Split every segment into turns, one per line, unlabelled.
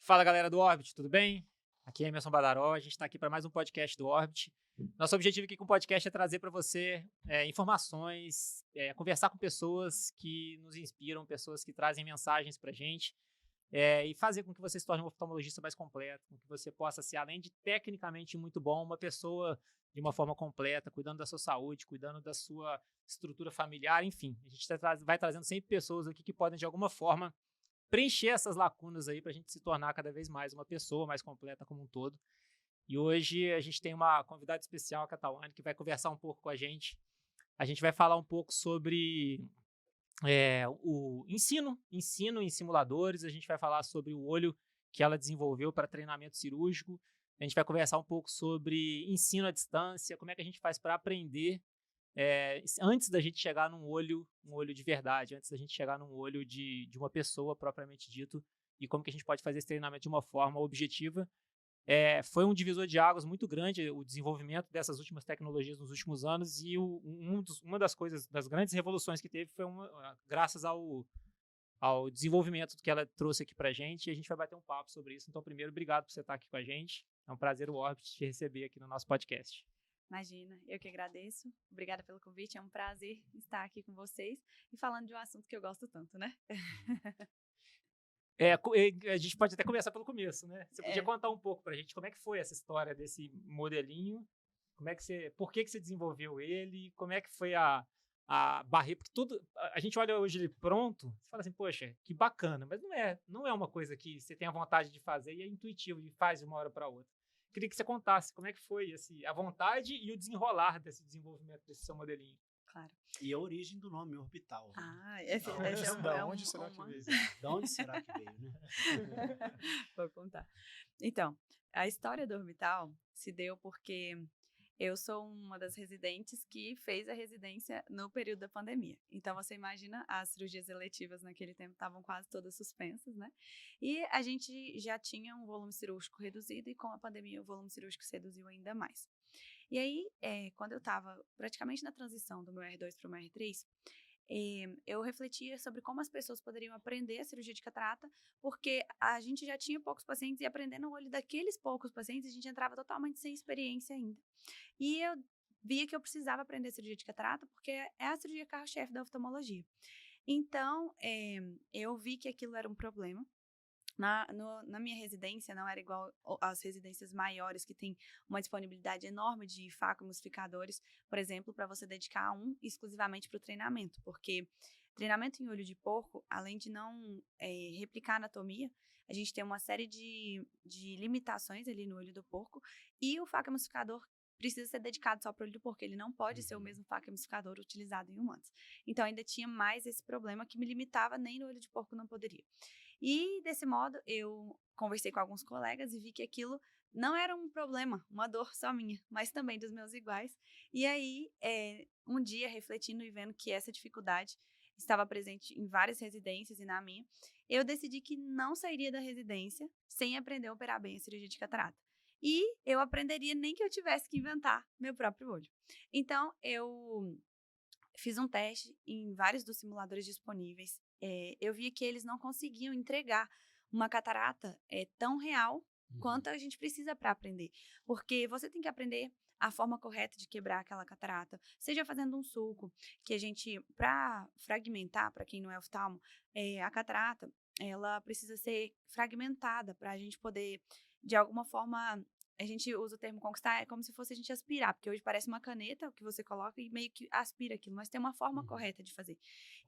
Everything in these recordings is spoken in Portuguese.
Fala galera do Orbit, tudo bem? Aqui é Emerson Badaró, a gente está aqui para mais um podcast do Orbit. Nosso objetivo aqui com o podcast é trazer para você informações, conversar com pessoas que nos inspiram, pessoas que trazem mensagens para a gente e fazer com que você se torne um oftalmologista mais completo, com que você possa ser, além de tecnicamente muito bom, uma pessoa de uma forma completa, cuidando da sua saúde, cuidando da sua estrutura familiar, enfim. A gente vai trazendo sempre pessoas aqui que podem, de alguma forma, preencher essas lacunas aí para a gente se tornar cada vez mais uma pessoa mais completa como um todo. E hoje a gente tem uma convidada especial, a Catalane, que vai conversar um pouco com a gente. A gente vai falar um pouco sobre o ensino em simuladores. A gente vai falar sobre o olho que ela desenvolveu para treinamento cirúrgico. A gente vai conversar um pouco sobre ensino à distância, como é que a gente faz para aprender antes da gente chegar um olho de verdade, antes da gente chegar num olho de uma pessoa propriamente dito, e como que a gente pode fazer esse treinamento de uma forma objetiva. Foi um divisor de águas muito grande o desenvolvimento dessas últimas tecnologias nos últimos anos, e uma das coisas, das grandes revoluções que teve foi graças ao desenvolvimento que ela trouxe aqui pra gente, e a gente vai bater um papo sobre isso. Então, primeiro, obrigado por você estar aqui com a gente. É um prazer o Orbit te receber aqui no nosso podcast.
Imagina, eu que agradeço. Obrigada pelo convite, é um prazer estar aqui com vocês e falando de um assunto que eu gosto tanto, né?
A gente pode até começar pelo começo, né? Você podia contar um pouco pra gente como é que foi essa história desse modelinho, por que você desenvolveu ele, como é que foi a barreira, porque a gente olha hoje ele pronto, você fala assim, poxa, que bacana, mas não é uma coisa que você tem a vontade de fazer e é intuitivo e faz de uma hora para outra. Queria que você contasse como é que foi a vontade e o desenrolar desse desenvolvimento desse seu modelinho.
Claro.
E a origem do nome orbital.
Esse
Da onde será que veio? Da onde será que veio, né?
Vou contar. Então, a história do orbital se deu porque eu sou uma das residentes que fez a residência no período da pandemia. Então, você imagina, as cirurgias eletivas naquele tempo estavam quase todas suspensas, né? E a gente já tinha um volume cirúrgico reduzido e com a pandemia o volume cirúrgico se reduziu ainda mais. E aí, quando eu estava praticamente na transição do meu R2 para o meu R3, eu refletia sobre como as pessoas poderiam aprender a cirurgia de catarata, porque a gente já tinha poucos pacientes e aprendendo o olho daqueles poucos pacientes, a gente entrava totalmente sem experiência ainda. E eu via que eu precisava aprender cirurgia de catarata, porque é a cirurgia carro-chefe da oftalmologia. Então, eu vi que aquilo era um problema. Na minha residência, não era igual às residências maiores, que tem uma disponibilidade enorme de facoemulsificadores, por exemplo, para você dedicar um exclusivamente para o treinamento, porque treinamento em olho de porco, além de não replicar a anatomia, a gente tem uma série de limitações ali no olho do porco, e o facoemulsificador precisa ser dedicado só para o olho do porco, ele não pode ser o mesmo facoemulsificador utilizado em humanos. Então, ainda tinha mais esse problema que me limitava, nem no olho de porco não poderia. E, desse modo, eu conversei com alguns colegas e vi que aquilo não era um problema, uma dor só minha, mas também dos meus iguais. E aí, um dia, refletindo e vendo que essa dificuldade estava presente em várias residências e na minha, eu decidi que não sairia da residência sem aprender a operar bem a cirurgia de catarata. E eu aprenderia nem que eu tivesse que inventar meu próprio olho. Então, eu fiz um teste em vários dos simuladores disponíveis. Eu via que eles não conseguiam entregar uma catarata tão real quanto a gente precisa para aprender. Porque você tem que aprender a forma correta de quebrar aquela catarata, seja fazendo um sulco, que a gente, para fragmentar, para quem não é oftalmo, a catarata, ela precisa ser fragmentada para a gente poder, de alguma forma, a gente usa o termo conquistar, é como se fosse a gente aspirar, porque hoje parece uma caneta, o que você coloca e meio que aspira aquilo, mas tem uma forma correta de fazer.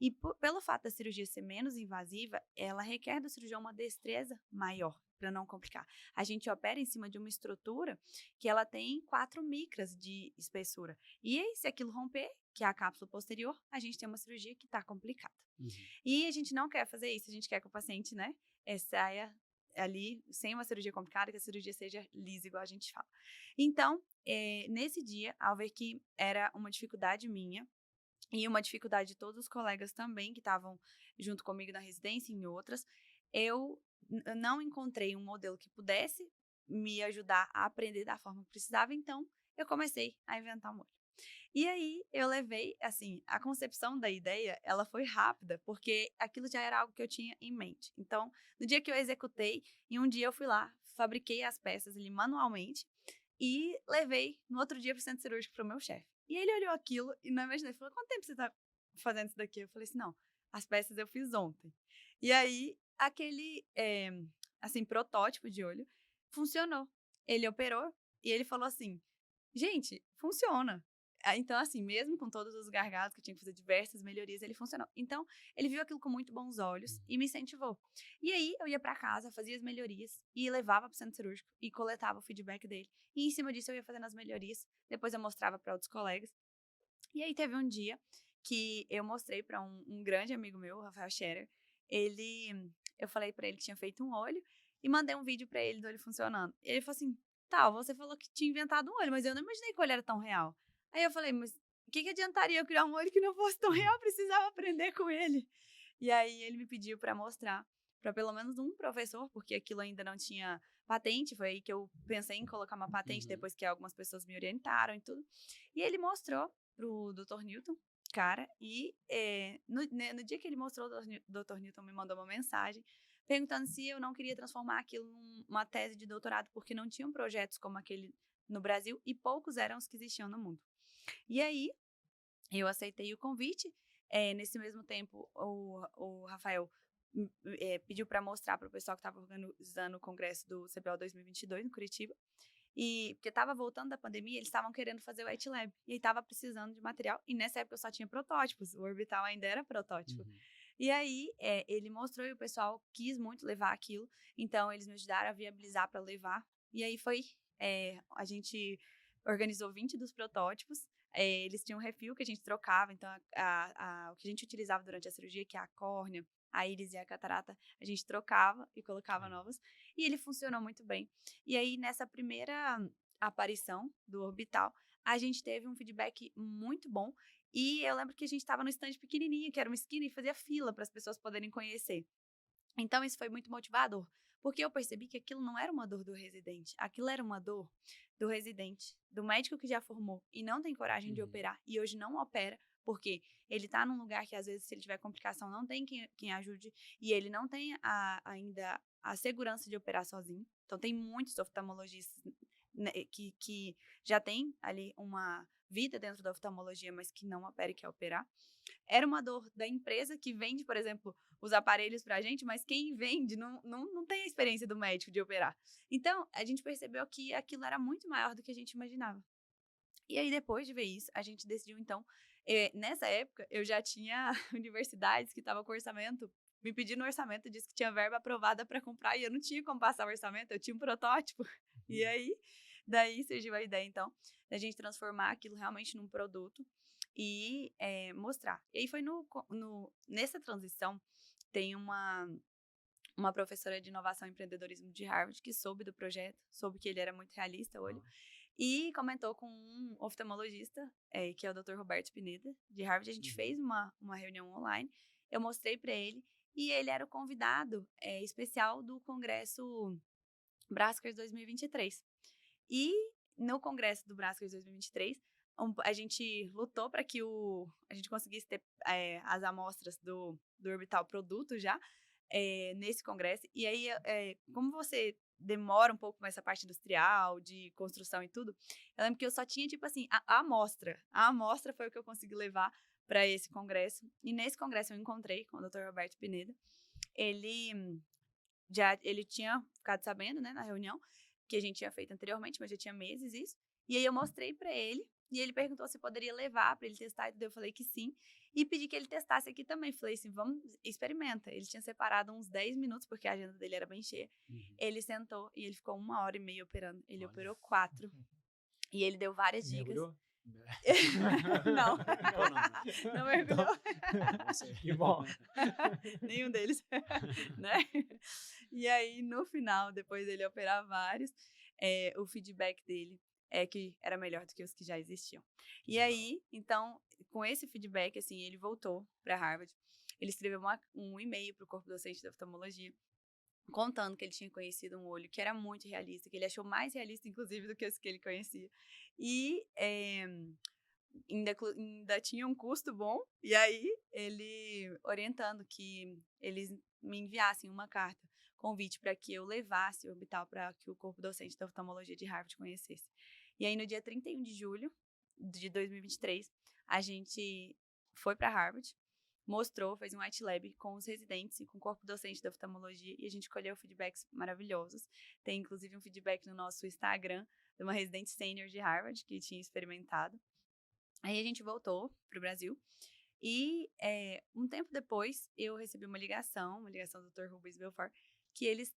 E pelo fato da cirurgia ser menos invasiva, ela requer do cirurgião uma destreza maior, para não complicar. A gente opera em cima de uma estrutura que ela tem 4 micras de espessura. E aí, se aquilo romper, que é a cápsula posterior, a gente tem uma cirurgia que está complicada. E a gente não quer fazer isso, a gente quer que o paciente, né, saia ali, sem uma cirurgia complicada, que a cirurgia seja lisa, igual a gente fala. Então, nesse dia, ao ver que era uma dificuldade minha, e uma dificuldade de todos os colegas também, que estavam junto comigo na residência e em outras, eu não encontrei um modelo que pudesse me ajudar a aprender da forma que precisava, então eu comecei a inventar um molho. E aí, eu levei, assim, a concepção da ideia, ela foi rápida, porque aquilo já era algo que eu tinha em mente. Então, no dia que eu executei, em um dia eu fui lá, fabriquei as peças ali manualmente e levei no outro dia para o centro cirúrgico para o meu chefe. E ele olhou aquilo e não imaginei, falou, quanto tempo você tá fazendo isso daqui? Eu falei assim, não, as peças eu fiz ontem. E aí, aquele, assim, protótipo de olho funcionou. Ele operou e ele falou assim, gente, funciona. Então, assim, mesmo com todos os gargalos que eu tinha que fazer diversas melhorias, ele funcionou. Então, ele viu aquilo com muito bons olhos e me incentivou. E aí, eu ia pra casa, fazia as melhorias e levava pro centro cirúrgico e coletava o feedback dele. E em cima disso, eu ia fazendo as melhorias. Depois, eu mostrava para outros colegas. E aí, teve um dia que eu mostrei para um grande amigo meu, o Rafael Scherer. Eu falei para ele que tinha feito um olho e mandei um vídeo para ele do olho funcionando. E ele falou assim, tá, você falou que tinha inventado um olho, mas eu não imaginei que o olho era tão real. Aí eu falei, mas o que adiantaria eu criar um olho que não fosse tão real? Eu precisava aprender com ele. E aí ele me pediu para mostrar para pelo menos um professor, porque aquilo ainda não tinha patente. Foi aí que eu pensei em colocar uma patente, depois que algumas pessoas me orientaram e tudo. E ele mostrou pro Dr. Newton, cara, e no dia que ele mostrou, o Dr. Newton me mandou uma mensagem perguntando se eu não queria transformar aquilo numa tese de doutorado, porque não tinham projetos como aquele no Brasil e poucos eram os que existiam no mundo. E aí, eu aceitei o convite. Nesse mesmo tempo, o Rafael pediu para mostrar para o pessoal que estava organizando o congresso do CPO 2022 em Curitiba. E porque estava voltando da pandemia, eles estavam querendo fazer o Wet Lab. E aí estava precisando de material. E nessa época eu só tinha protótipos. O Orbital ainda era protótipo. E aí ele mostrou e o pessoal quis muito levar aquilo. Então eles me ajudaram a viabilizar para levar. E aí a gente organizou 20 dos protótipos. Eles tinham um refil que a gente trocava. Então o que a gente utilizava durante a cirurgia, que é a córnea, a íris e a catarata, a gente trocava e colocava novas. E ele funcionou muito bem. E aí, nessa primeira aparição do Orbital, a gente teve um feedback muito bom. E eu lembro que a gente estava no stand pequenininho, que era uma esquina, e fazia fila para as pessoas poderem conhecer. Então, isso foi muito motivador, porque eu percebi que aquilo não era uma dor do residente, aquilo era uma dor do residente, do médico que já formou e não tem coragem de operar, e hoje não opera, porque ele está num lugar que, às vezes, se ele tiver complicação, não tem quem ajude, e ele não tem ainda a segurança de operar sozinho. Então, tem muitos oftalmologistas, né, que já tem ali uma vida dentro da oftalmologia, mas que não opera e quer operar. Era uma dor da empresa que vende, por exemplo, os aparelhos pra gente, mas quem vende não tem a experiência do médico de operar. Então, a gente percebeu que aquilo era muito maior do que a gente imaginava. E aí, depois de ver isso, a gente decidiu, então, nessa época, eu já tinha universidades que estavam com orçamento, me pedindo orçamento, disse que tinha verba aprovada para comprar, e eu não tinha como passar o orçamento, eu tinha um protótipo. E aí, daí surgiu a ideia, então, da gente transformar aquilo realmente num produto e mostrar. E aí foi nessa transição, tem uma professora de inovação e empreendedorismo de Harvard que soube do projeto, soube que ele era muito realista, o olho, e comentou com um oftalmologista, que é o Dr. Roberto Pineda, de Harvard. A gente fez uma reunião online, eu mostrei para ele, e ele era o convidado especial do Congresso Brascars 2023. E no Congresso do Brascars 2023, a gente lutou para que a gente conseguisse ter as amostras do Orbital produto já nesse congresso. E aí, como você demora um pouco com essa parte industrial, de construção e tudo, eu lembro que eu só tinha, tipo assim, a amostra. A amostra foi o que eu consegui levar para esse congresso. E nesse congresso eu encontrei com o Dr. Roberto Pineda. Ele tinha ficado sabendo, né, na reunião, que a gente tinha feito anteriormente, mas já tinha meses isso. E aí eu mostrei para ele, e ele perguntou se poderia levar para ele testar, e eu falei que sim. E pedi que ele testasse aqui também. Falei assim, vamos, experimenta. Ele tinha separado uns 10 minutos, porque a agenda dele era bem cheia. Ele sentou e ele ficou 1h30 operando. Ele operou 4. E ele deu várias dicas.
Mergulhou?
Não. Não mergulhou.
Que bom.
Nenhum deles. Né? E aí, no final, depois dele operar vários, o feedback dele é que era melhor do que os que já existiam. E aí, então, com esse feedback, assim, ele voltou para Harvard. Ele escreveu um e-mail para o corpo docente da oftalmologia, contando que ele tinha conhecido um olho que era muito realista, que ele achou mais realista, inclusive, do que os que ele conhecia. E ainda tinha um custo bom, e aí ele orientando que eles me enviassem uma carta, convite para que eu levasse o orbital para que o corpo docente da oftalmologia de Harvard conhecesse. E aí no dia 31 de julho de 2023, a gente foi para Harvard, mostrou, fez um white lab com os residentes e com o corpo docente da oftalmologia, e a gente colheu feedbacks maravilhosos. Tem inclusive um feedback no nosso Instagram de uma residente sênior de Harvard que tinha experimentado. Aí a gente voltou para o Brasil e um tempo depois eu recebi uma ligação do Dr. Rubens Belfort, que eles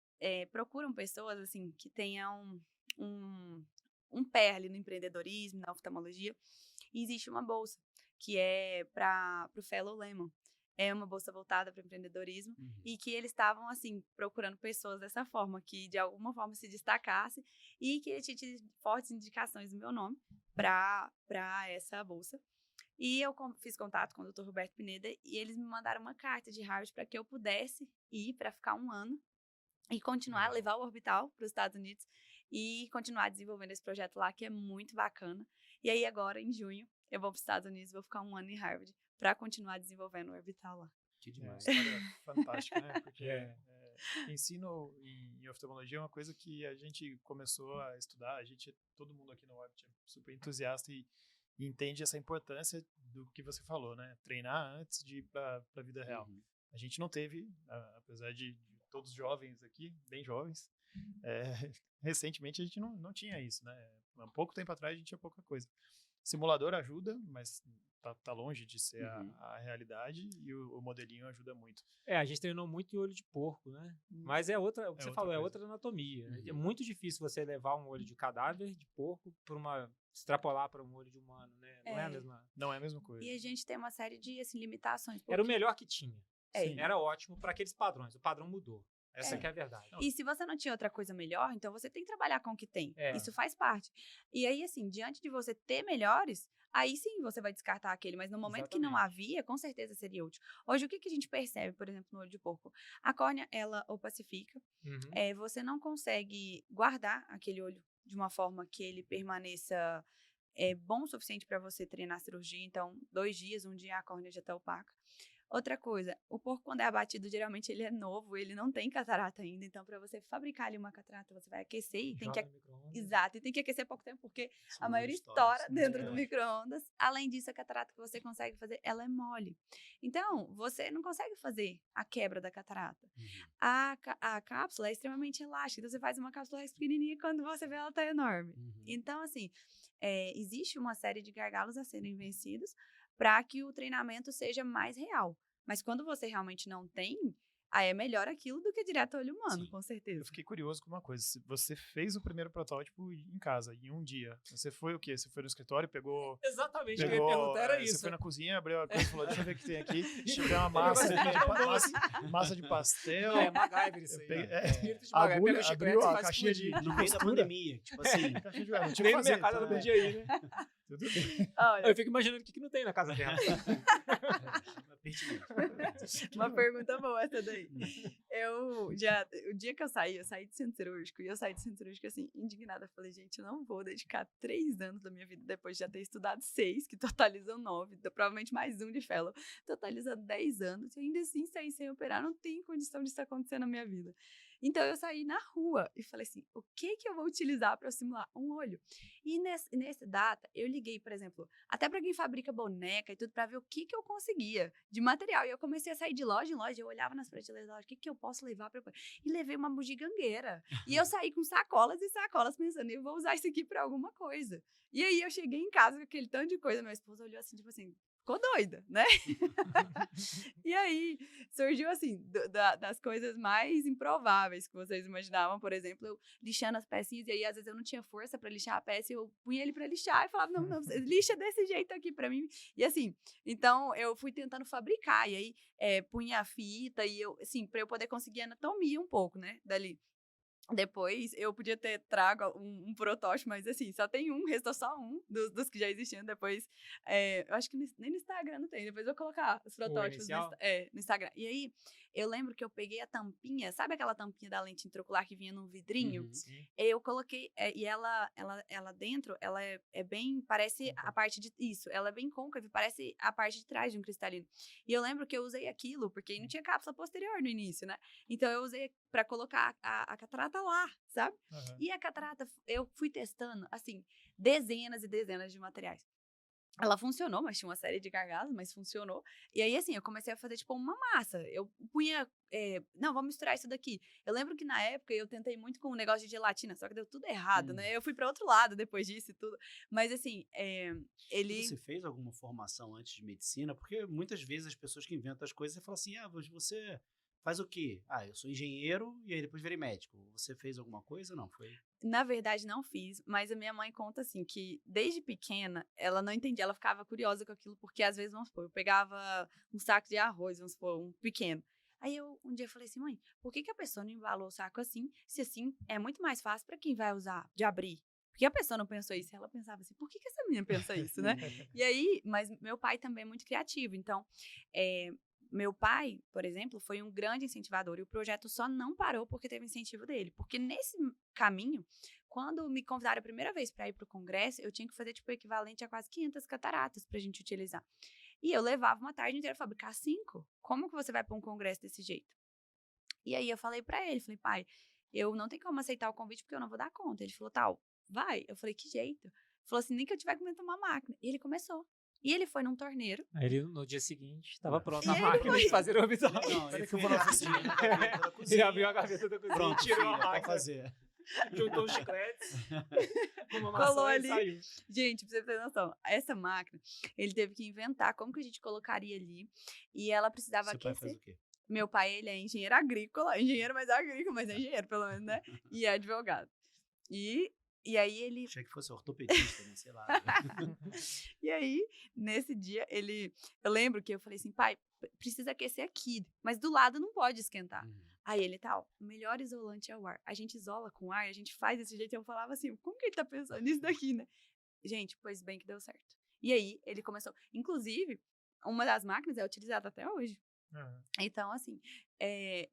procuram pessoas assim que tenham um pé ali no empreendedorismo, na oftalmologia, e existe uma bolsa que é para o Fellow Lemon. É uma bolsa voltada para o empreendedorismo e que eles estavam, assim, procurando pessoas dessa forma, que de alguma forma se destacasse e que tinha tido fortes indicações do meu nome para essa bolsa. E eu fiz contato com o Dr. Roberto Pineda e eles me mandaram uma carta de Harvard para que eu pudesse ir para ficar 1 ano e continuar a levar o orbital para os Estados Unidos e continuar desenvolvendo esse projeto lá, que é muito bacana. E aí agora, em junho, eu vou para os Estados Unidos, vou ficar 1 ano em Harvard para continuar desenvolvendo o orbital lá.
Que demais.
É uma história fantástica, né? Porque ensino em oftalmologia é uma coisa que a gente começou a estudar, todo mundo aqui no Orbit é super entusiasta e entende essa importância do que você falou, né? Treinar antes de ir para a vida real. A gente não teve, apesar de todos jovens aqui, bem jovens, recentemente a gente não tinha isso, né? Há pouco tempo atrás a gente tinha pouca coisa. Simulador ajuda, mas tá longe de ser a realidade, e o modelinho ajuda muito.
A gente treinou muito em olho de porco, né? Mas o que você falou, é outra anatomia. É muito difícil você levar um olho de cadáver de porco extrapolar para um olho de humano, né? Não é a mesma coisa.
E a gente tem uma série de assim, limitações.
Era o melhor que tinha.
Sim.
Era ótimo para aqueles padrões. O padrão mudou. Essa que é a verdade.
E se você não tinha outra coisa melhor, então você tem que trabalhar com o que tem. Isso faz parte. E aí, assim, diante de você ter melhores, aí sim você vai descartar aquele. Mas no momento que não havia, com certeza seria útil. Hoje, o que a gente percebe, por exemplo, no olho de porco? A córnea, ela opacifica. Você não consegue guardar aquele olho de uma forma que ele permaneça bom o suficiente para você treinar a cirurgia. Então, 2 dias, 1 dia a córnea já está opaca. Outra coisa, o porco quando é abatido, geralmente ele é novo, ele não tem catarata ainda, então para você fabricar ali uma catarata, você vai aquecer e tem que Exato, e tem que aquecer pouco tempo, porque a maioria estoura dentro do micro-ondas. Além disso, a catarata que você consegue fazer, ela é mole. Então, você não consegue fazer a quebra da catarata. A cápsula é extremamente elástica, então você faz uma cápsula mais pequenininha quando você vê ela tá enorme. Então, assim, existe uma série de gargalos a serem vencidos para que o treinamento seja mais real. Mas quando você realmente não tem, aí é melhor aquilo do que direto ao olho humano, com certeza.
Eu fiquei curioso com uma coisa. Você fez o primeiro protótipo em casa, em 1 dia. Você foi o quê? Você foi no escritório, pegou...
Exatamente, eu ia perguntar era isso.
Você foi na cozinha, abriu a coisa e falou, deixa eu ver o que tem aqui. Deixa eu ver uma massa de pastel.
MacGyver isso aí.
Abriu a caixinha de...
No meio da pandemia, tipo assim.
Nem no mercado ela podia ir, né?
Tudo bem.
Olha,
eu fico imaginando o que não tem na casa dela.
Uma pergunta boa essa daí. O dia que eu saí de centro cirúrgico, e eu saí de centro cirúrgico assim, indignada. Falei, gente, eu não vou dedicar 3 anos da minha vida depois de já ter estudado 6, que totalizam 9, provavelmente mais 1 de fellow, totaliza 10 anos, e ainda assim sair sem operar, não tem condição disso acontecer na minha vida. Então, eu saí na rua e falei assim, o que eu vou utilizar para simular um olho? E nessa data, eu liguei, por exemplo, até para quem fabrica boneca e tudo, para ver o que eu conseguia de material. E eu comecei a sair de loja em loja, eu olhava nas prateleiras da loja, o que eu posso levar para... E levei uma bugigangueira. E eu saí com sacolas e sacolas pensando, eu vou usar isso aqui para alguma coisa. E aí, eu cheguei em casa com aquele tanto de coisa, meu esposo olhou assim, tipo assim... Ficou doida, né? E aí, surgiu assim, das coisas mais improváveis que vocês imaginavam. Por exemplo, eu lixando as pecinhas, e aí às vezes eu não tinha força pra lixar a peça, e eu punha ele pra lixar, e falava, não, lixa desse jeito aqui pra mim. E assim, então eu fui tentando fabricar, e aí punha a fita, e eu, assim, pra eu poder conseguir anatomia um pouco, né, dali. Depois, eu podia ter trago um protótipo, mas assim, só tem restou só um dos que já existiam. Depois, eu acho que nem no Instagram não tem. Depois eu vou colocar os protótipos no Instagram. E aí, eu lembro que eu peguei a tampinha, sabe aquela tampinha da lente intraocular que vinha num vidrinho?
Uhum.
Sim.
Eu coloquei, e ela dentro, ela é bem, parece a parte de, isso, ela é bem côncava, parece a parte de trás de um cristalino. E eu lembro que eu usei aquilo, porque não tinha cápsula posterior no início, né? Então eu usei pra colocar a catarata lá, sabe?
Aham.
E a catarata, eu fui testando, assim, dezenas e dezenas de materiais. Ela funcionou, mas tinha uma série de gargalos, mas funcionou. E aí, assim, eu comecei a fazer, tipo, uma massa. Eu punha, não, vamos misturar isso daqui. Eu lembro que na época eu tentei muito com o negócio de gelatina, só que deu tudo errado, né? Eu fui pra outro lado depois disso e tudo. Mas, assim,
E
ele...
você fez alguma formação antes de medicina? Porque muitas vezes as pessoas que inventam as coisas, você fala assim, mas você faz o quê? Ah, eu sou engenheiro e aí depois virei médico. Você fez alguma coisa? Não, foi?
Na verdade, não fiz, mas a minha mãe conta assim que desde pequena ela não entendia, ela ficava curiosa com aquilo, porque às vezes, vamos supor, eu pegava um saco de arroz, vamos supor, um pequeno. Aí eu um dia falei assim, mãe, por que a pessoa não embalou o saco assim? Se assim é muito mais fácil para quem vai usar de abrir. Porque a pessoa não pensou isso, ela pensava assim, por que essa menina pensa isso, né? E aí, mas meu pai também é muito criativo, então, é, meu pai, por exemplo, foi um grande incentivador e o projeto só não parou porque teve incentivo dele. Porque nesse caminho, quando me convidaram a primeira vez para ir para o congresso, eu tinha que fazer tipo o equivalente a quase 500 cataratas para a gente utilizar. E eu levava uma tarde inteira a fabricar 5. Como que você vai para um congresso desse jeito? E aí eu falei para ele, falei, pai, eu não tenho como aceitar o convite porque eu não vou dar conta. Ele falou, tal, vai. Eu falei, que jeito? Ele falou assim, nem que eu tiver que inventar uma máquina. E ele começou. E ele foi num torneiro.
Aí ele, no dia seguinte, estava pronto
E
a
ele
máquina
foi.
de fazer orbital.
Não,
Peraí
ele
que eu
foi
vou na
rapidinho
cozinha.
na gaveta da
Ele
cozinha.
abriu a gaveta da cozinha,
Pronto,
tirou
filho,
a
é pra
máquina,
fazer.
juntou os chicletes, uma
Colou
maçã e
ali.
saiu.
Gente, pra você ter noção, essa máquina, ele teve que inventar como que a gente colocaria ali. E ela precisava
Seu pai
aquecer.
faz o quê?
Meu pai, ele é engenheiro agrícola, engenheiro, mas é engenheiro, pelo menos, né? E é advogado. E aí ele.
Achei que fosse ortopedista, né? Sei lá.
E aí, nesse dia, eu lembro que eu falei assim, pai, precisa aquecer aqui, mas do lado não pode esquentar. Aí ele, tal, o melhor isolante é o ar. A gente isola com ar, a gente faz desse jeito. Eu falava assim, como que ele tá pensando nisso daqui, né? Gente, pois bem que deu certo. E aí, ele começou. Inclusive, uma das máquinas é utilizada até hoje.
Aham.
Então, assim,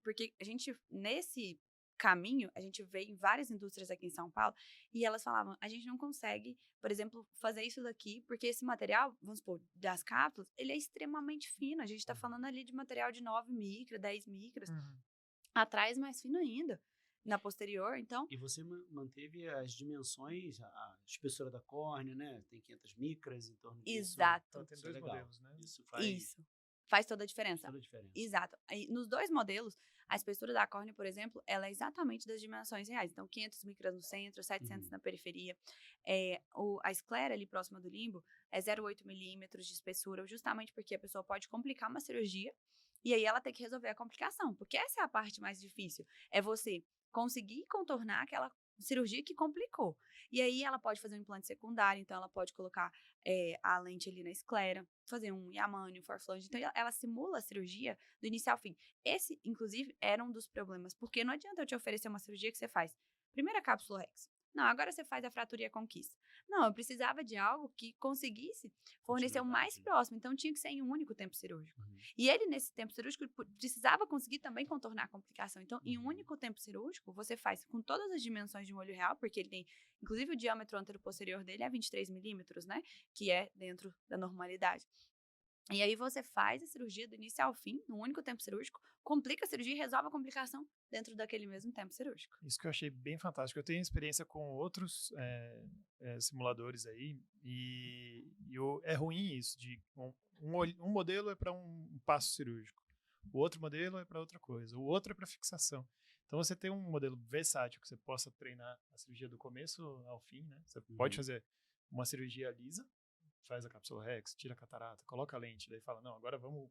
porque a gente, nesse caminho, a gente vê em várias indústrias aqui em São Paulo, e elas falavam, a gente não consegue, por exemplo, fazer isso daqui, porque esse material, vamos supor, das cápsulas, ele é extremamente fino. A gente tá falando ali de material de 9 micras, 10 micras, atrás mais fino ainda, na posterior, então...
E você manteve as dimensões, a espessura da córnea, né? Tem 500 micras em torno disso.
Exato.
Então tem
Isso é
dois
legal.
modelos, né?
Isso faz
Isso. Faz toda a diferença.
toda a diferença.
Exato. Aí, nos dois modelos, a espessura da córnea, por exemplo, ela é exatamente das dimensões reais. Então, 500 micras no centro, 700 na periferia. A esclera ali próxima do limbo é 0,8 milímetros de espessura, justamente porque a pessoa pode complicar uma cirurgia e aí ela tem que resolver a complicação. Porque essa é a parte mais difícil. É você conseguir contornar aquela cirurgia que complicou. E aí ela pode fazer um implante secundário, então ela pode colocar a lente ali na esclera, fazer um Yamane, um Forflange. Então ela simula a cirurgia do início ao fim. Esse, inclusive, era um dos problemas, porque não adianta eu te oferecer uma cirurgia que você faz primeira cápsula Rex. Não, agora você faz a fratura e a conquista. Não, eu precisava de algo que conseguisse fornecer o mais próximo, então tinha que ser em um único tempo cirúrgico. E ele, nesse tempo cirúrgico, precisava conseguir também contornar a complicação. Então, em um único tempo cirúrgico, você faz com todas as dimensões de um olho real, porque ele tem, inclusive o diâmetro anteroposterior dele é 23 milímetros, né? Que é dentro da normalidade. E aí você faz a cirurgia do início ao fim, num único tempo cirúrgico, complica a cirurgia e resolve a complicação dentro daquele mesmo tempo cirúrgico.
Isso que eu achei bem fantástico. Eu tenho experiência com outros simuladores aí é ruim isso, de um modelo é para um passo cirúrgico, o outro modelo é para outra coisa, o outro é para fixação. Então você tem um modelo versátil que você possa treinar a cirurgia do começo ao fim, né? Você pode fazer uma cirurgia lisa, faz a cápsula Rex, tira a catarata, coloca a lente, daí fala, não, agora vamos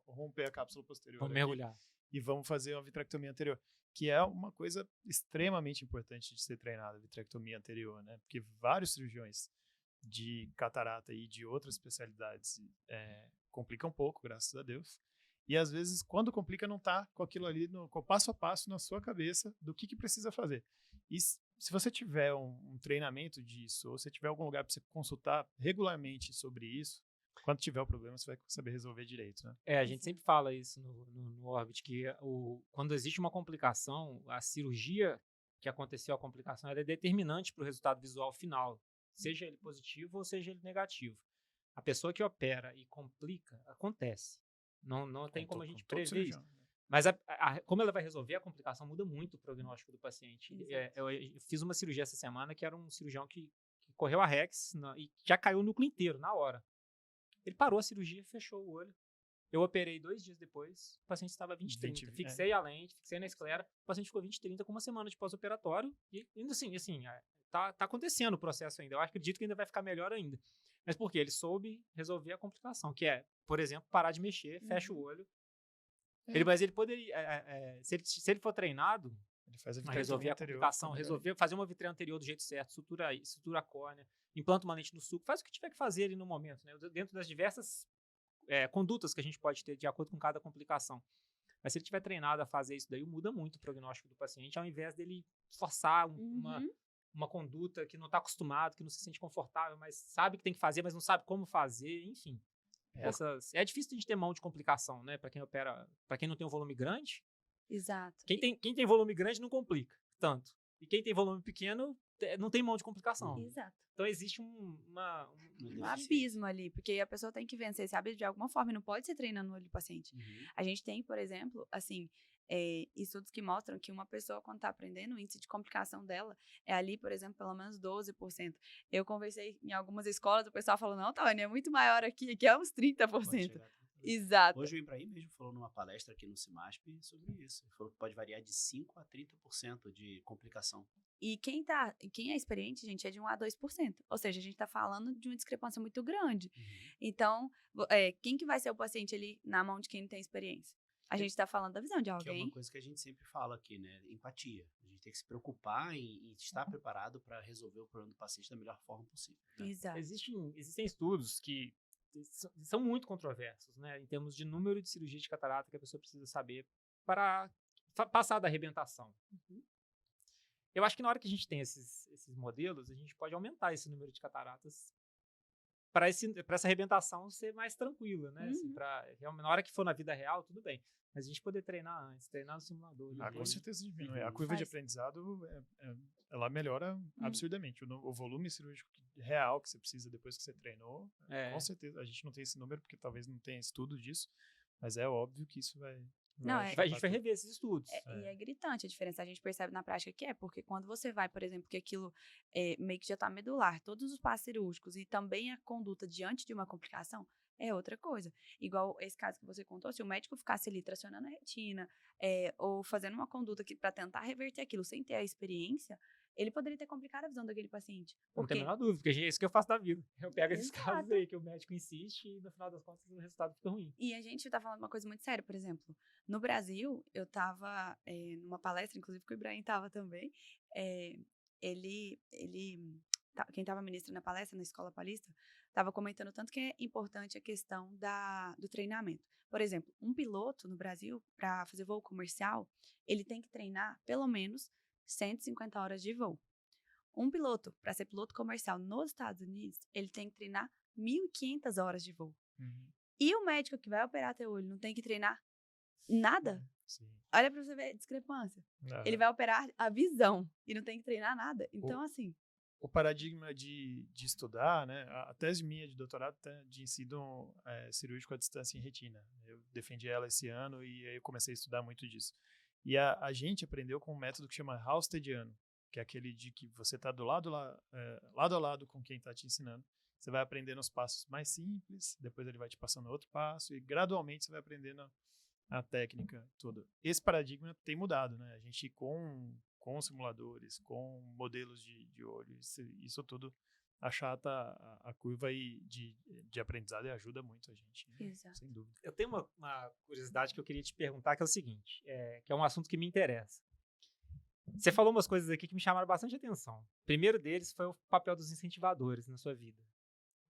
romper a cápsula posterior.
Vamos mergulhar.
E vamos fazer uma vitrectomia anterior, que é uma coisa extremamente importante de ser treinada, a vitrectomia anterior, né? Porque vários cirurgiões de catarata e de outras especialidades complicam um pouco, graças a Deus. E às vezes, quando complica, não está com aquilo ali, com o passo a passo na sua cabeça do que precisa fazer. E se você tiver um treinamento disso, ou se tiver algum lugar para você consultar regularmente sobre isso, Quando tiver o problema, você vai saber resolver direito, né?
A gente sempre fala isso no Orbit, que quando existe uma complicação, a cirurgia que aconteceu, a complicação, ela é determinante para o resultado visual final, seja ele positivo ou seja ele negativo. A pessoa que opera e complica, acontece. Não tem como a gente prever isso. Mas como ela vai resolver, a complicação muda muito o prognóstico do paciente. Eu fiz uma cirurgia essa semana que era um cirurgião que correu a Rex e já caiu o núcleo inteiro, na hora. Ele parou a cirurgia, fechou o olho. Eu operei 2 dias depois, o paciente estava 20/30. Fixei a lente, fixei na esclera, o paciente ficou 20/30 com uma semana de pós-operatório. E ainda assim, tá acontecendo o processo ainda. Eu acredito que ainda vai ficar melhor ainda. Mas por quê? Ele soube resolver a complicação, que é, por exemplo, parar de mexer, fecha o olho. Mas ele poderia, se ele for treinado,
ele faz a
resolver a complicação, fazer uma vitreia anterior do jeito certo, sutura a córnea, implanta uma lente no sulco, faz o que tiver que fazer ali no momento, né? Dentro das diversas condutas que a gente pode ter de acordo com cada complicação. Mas se ele tiver treinado a fazer isso daí, muda muito o prognóstico do paciente, ao invés dele forçar uma conduta que não está acostumado, que não se sente confortável, mas sabe que tem que fazer, mas não sabe como fazer, enfim. É difícil de ter mão de complicação, né? Para quem opera, para quem não tem um volume grande.
Exato.
Quem tem volume grande não complica tanto. E quem tem volume pequeno não tem mão de complicação.
Exato.
Então existe um
abismo ali, porque a pessoa tem que vencer, sabe, de alguma forma, e não pode ser treinando o olho do paciente. A gente tem, por exemplo, assim, estudos que mostram que uma pessoa, quando está aprendendo, o índice de complicação dela é ali, por exemplo, pelo menos 12%. Eu conversei em algumas escolas, o pessoal falou, não, Tânia, é muito maior aqui é uns 30%. Exato.
Hoje o Ibrahim mesmo falou numa palestra aqui no CIMASP sobre isso. Ele falou que pode variar de 5% a 30% de complicação.
E quem é experiente, gente, é de 1% a 2%. Ou seja, a gente está falando de uma discrepância muito grande. Então, quem que vai ser o paciente ali na mão de quem não tem experiência? A gente está falando da visão de alguém.
Que é uma coisa que a gente sempre fala aqui, né? Empatia. A gente tem que se preocupar em estar preparado para resolver o problema do paciente da melhor forma possível. Né?
Exato.
Existem estudos que são muito controversos, né? Em termos de número de cirurgia de catarata que a pessoa precisa saber para passar da arrebentação. Eu acho que na hora que a gente tem esses modelos, a gente pode aumentar esse número de cataratas para essa arrebentação ser mais tranquila, né? Assim, na hora que for na vida real, tudo bem. Mas a gente poder treinar antes, treinar no simulador.
Com certeza diminui. A curva de aprendizado, ela melhora absurdamente. O volume cirúrgico real que você precisa depois que você treinou, com certeza. A gente não tem esse número, porque talvez não tenha estudo disso, mas é óbvio que isso vai...
a gente vai rever esses estudos.
E é gritante a diferença, a gente percebe na prática que porque quando você vai, por exemplo, que aquilo meio que já está medular, todos os passos cirúrgicos e também a conduta diante de uma complicação, é outra coisa. Igual esse caso que você contou, se o médico ficasse ali tracionando a retina, ou fazendo uma conduta para tentar reverter aquilo sem ter a experiência, ele poderia ter complicado a visão daquele paciente.
Não tem a menor dúvida, porque é isso que eu faço da vida. Eu pego esses casos aí que o médico insiste e no final das contas o resultado fica ruim.
E a gente tá falando uma coisa muito séria, por exemplo, no Brasil, eu tava numa palestra, inclusive que o Ibrahim tava também, quem estava ministrando a palestra na Escola Paulista, estava comentando tanto que é importante a questão do treinamento. Por exemplo, um piloto no Brasil, para fazer voo comercial, ele tem que treinar pelo menos 150 horas de voo. Um piloto, para ser piloto comercial nos Estados Unidos, ele tem que treinar 1.500 horas de voo. E o médico que vai operar teu olho não tem que treinar nada?
Sim.
Olha para você ver a discrepância. Ele vai operar a visão e não tem que treinar nada. Então, assim...
O paradigma de estudar, né? A tese minha de doutorado de ensino cirúrgico à distância em retina. Eu defendi ela esse ano e aí eu comecei a estudar muito disso. E a gente aprendeu com um método que chama Halstediano, que é aquele de que você está lado a lado com quem está te ensinando. Você vai aprendendo os passos mais simples, depois ele vai te passando outro passo e gradualmente você vai aprendendo a técnica toda. Esse paradigma tem mudado, né? A gente com simuladores, com modelos de olho, isso tudo achata a curva aí de aprendizado e ajuda muito a gente, né?
Exato.
Sem dúvida.
Eu tenho uma curiosidade que eu queria te perguntar, que é o seguinte, que é um assunto que me interessa. Você falou umas coisas aqui que me chamaram bastante atenção. O primeiro deles foi o papel dos incentivadores na sua vida.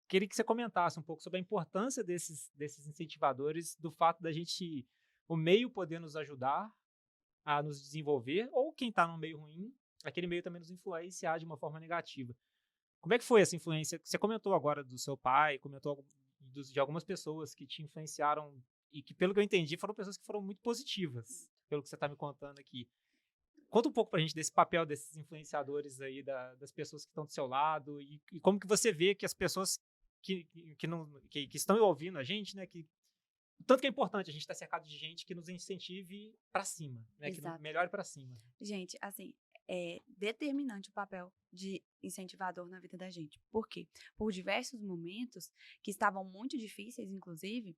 Queria que você comentasse um pouco sobre a importância desses incentivadores, do fato da gente, o meio poder nos ajudar a nos desenvolver, ou quem está num meio ruim, aquele meio também nos influenciar de uma forma negativa. Como é que foi essa influência? Você comentou agora do seu pai, comentou em de algumas pessoas que te influenciaram e que, pelo que eu entendi, foram pessoas que foram muito positivas, pelo que você está me contando aqui. Conta um pouco pra gente desse papel desses influenciadores aí, das pessoas que estão do seu lado e como que você vê que as pessoas que estão ouvindo a gente, né, tanto que é importante a gente estar cercado de gente que nos incentive pra cima, né, que
Exato.
melhore pra cima.
Gente, assim, é determinante o papel de incentivador na vida da gente. Por quê? Por diversos momentos que estavam muito difíceis, inclusive,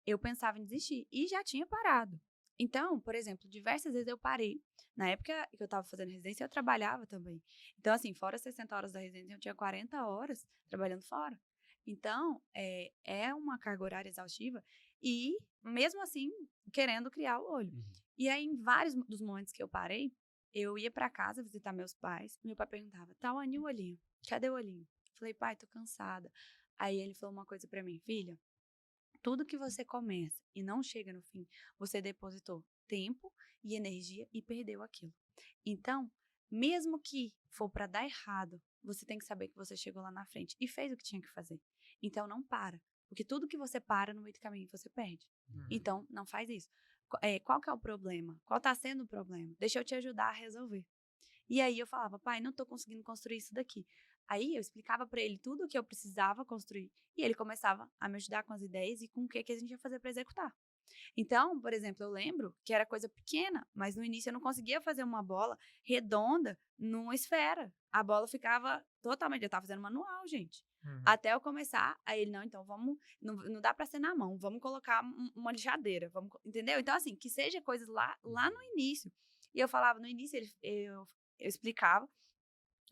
eu pensava em desistir e já tinha parado. Então, por exemplo, diversas vezes eu parei. Na época que eu estava fazendo residência, eu trabalhava também. Então, assim, fora as 60 horas da residência, eu tinha 40 horas trabalhando fora. Então, é uma carga horária exaustiva e, mesmo assim, querendo criar o olho. E aí, em vários dos momentos que eu parei, eu ia para casa visitar meus pais. Meu pai perguntava, tá onde o olhinho? Cadê o olhinho? Falei, pai, tô cansada. Aí ele falou uma coisa para mim, filha, tudo que você começa e não chega no fim, você depositou tempo e energia e perdeu aquilo. Então, mesmo que for para dar errado, você tem que saber que você chegou lá na frente e fez o que tinha que fazer. Então, não para. Porque tudo que você para no meio do caminho, você perde. Então, não faz isso. Qual que é o problema? Qual está sendo o problema? Deixa eu te ajudar a resolver. E aí eu falava, pai, não estou conseguindo construir isso daqui. Aí eu explicava para ele tudo o que eu precisava construir. E ele começava a me ajudar com as ideias e com o que a gente ia fazer para executar. Então, por exemplo, eu lembro que era coisa pequena, mas no início eu não conseguia fazer uma bola redonda numa esfera. A bola ficava totalmente. Eu estava fazendo manual, gente. Até eu começar, aí ele, não, então vamos. Não dá para ser na mão, vamos colocar uma lixadeira. Entendeu? Então, assim, que seja coisas lá no início. E eu falava, no início eu explicava.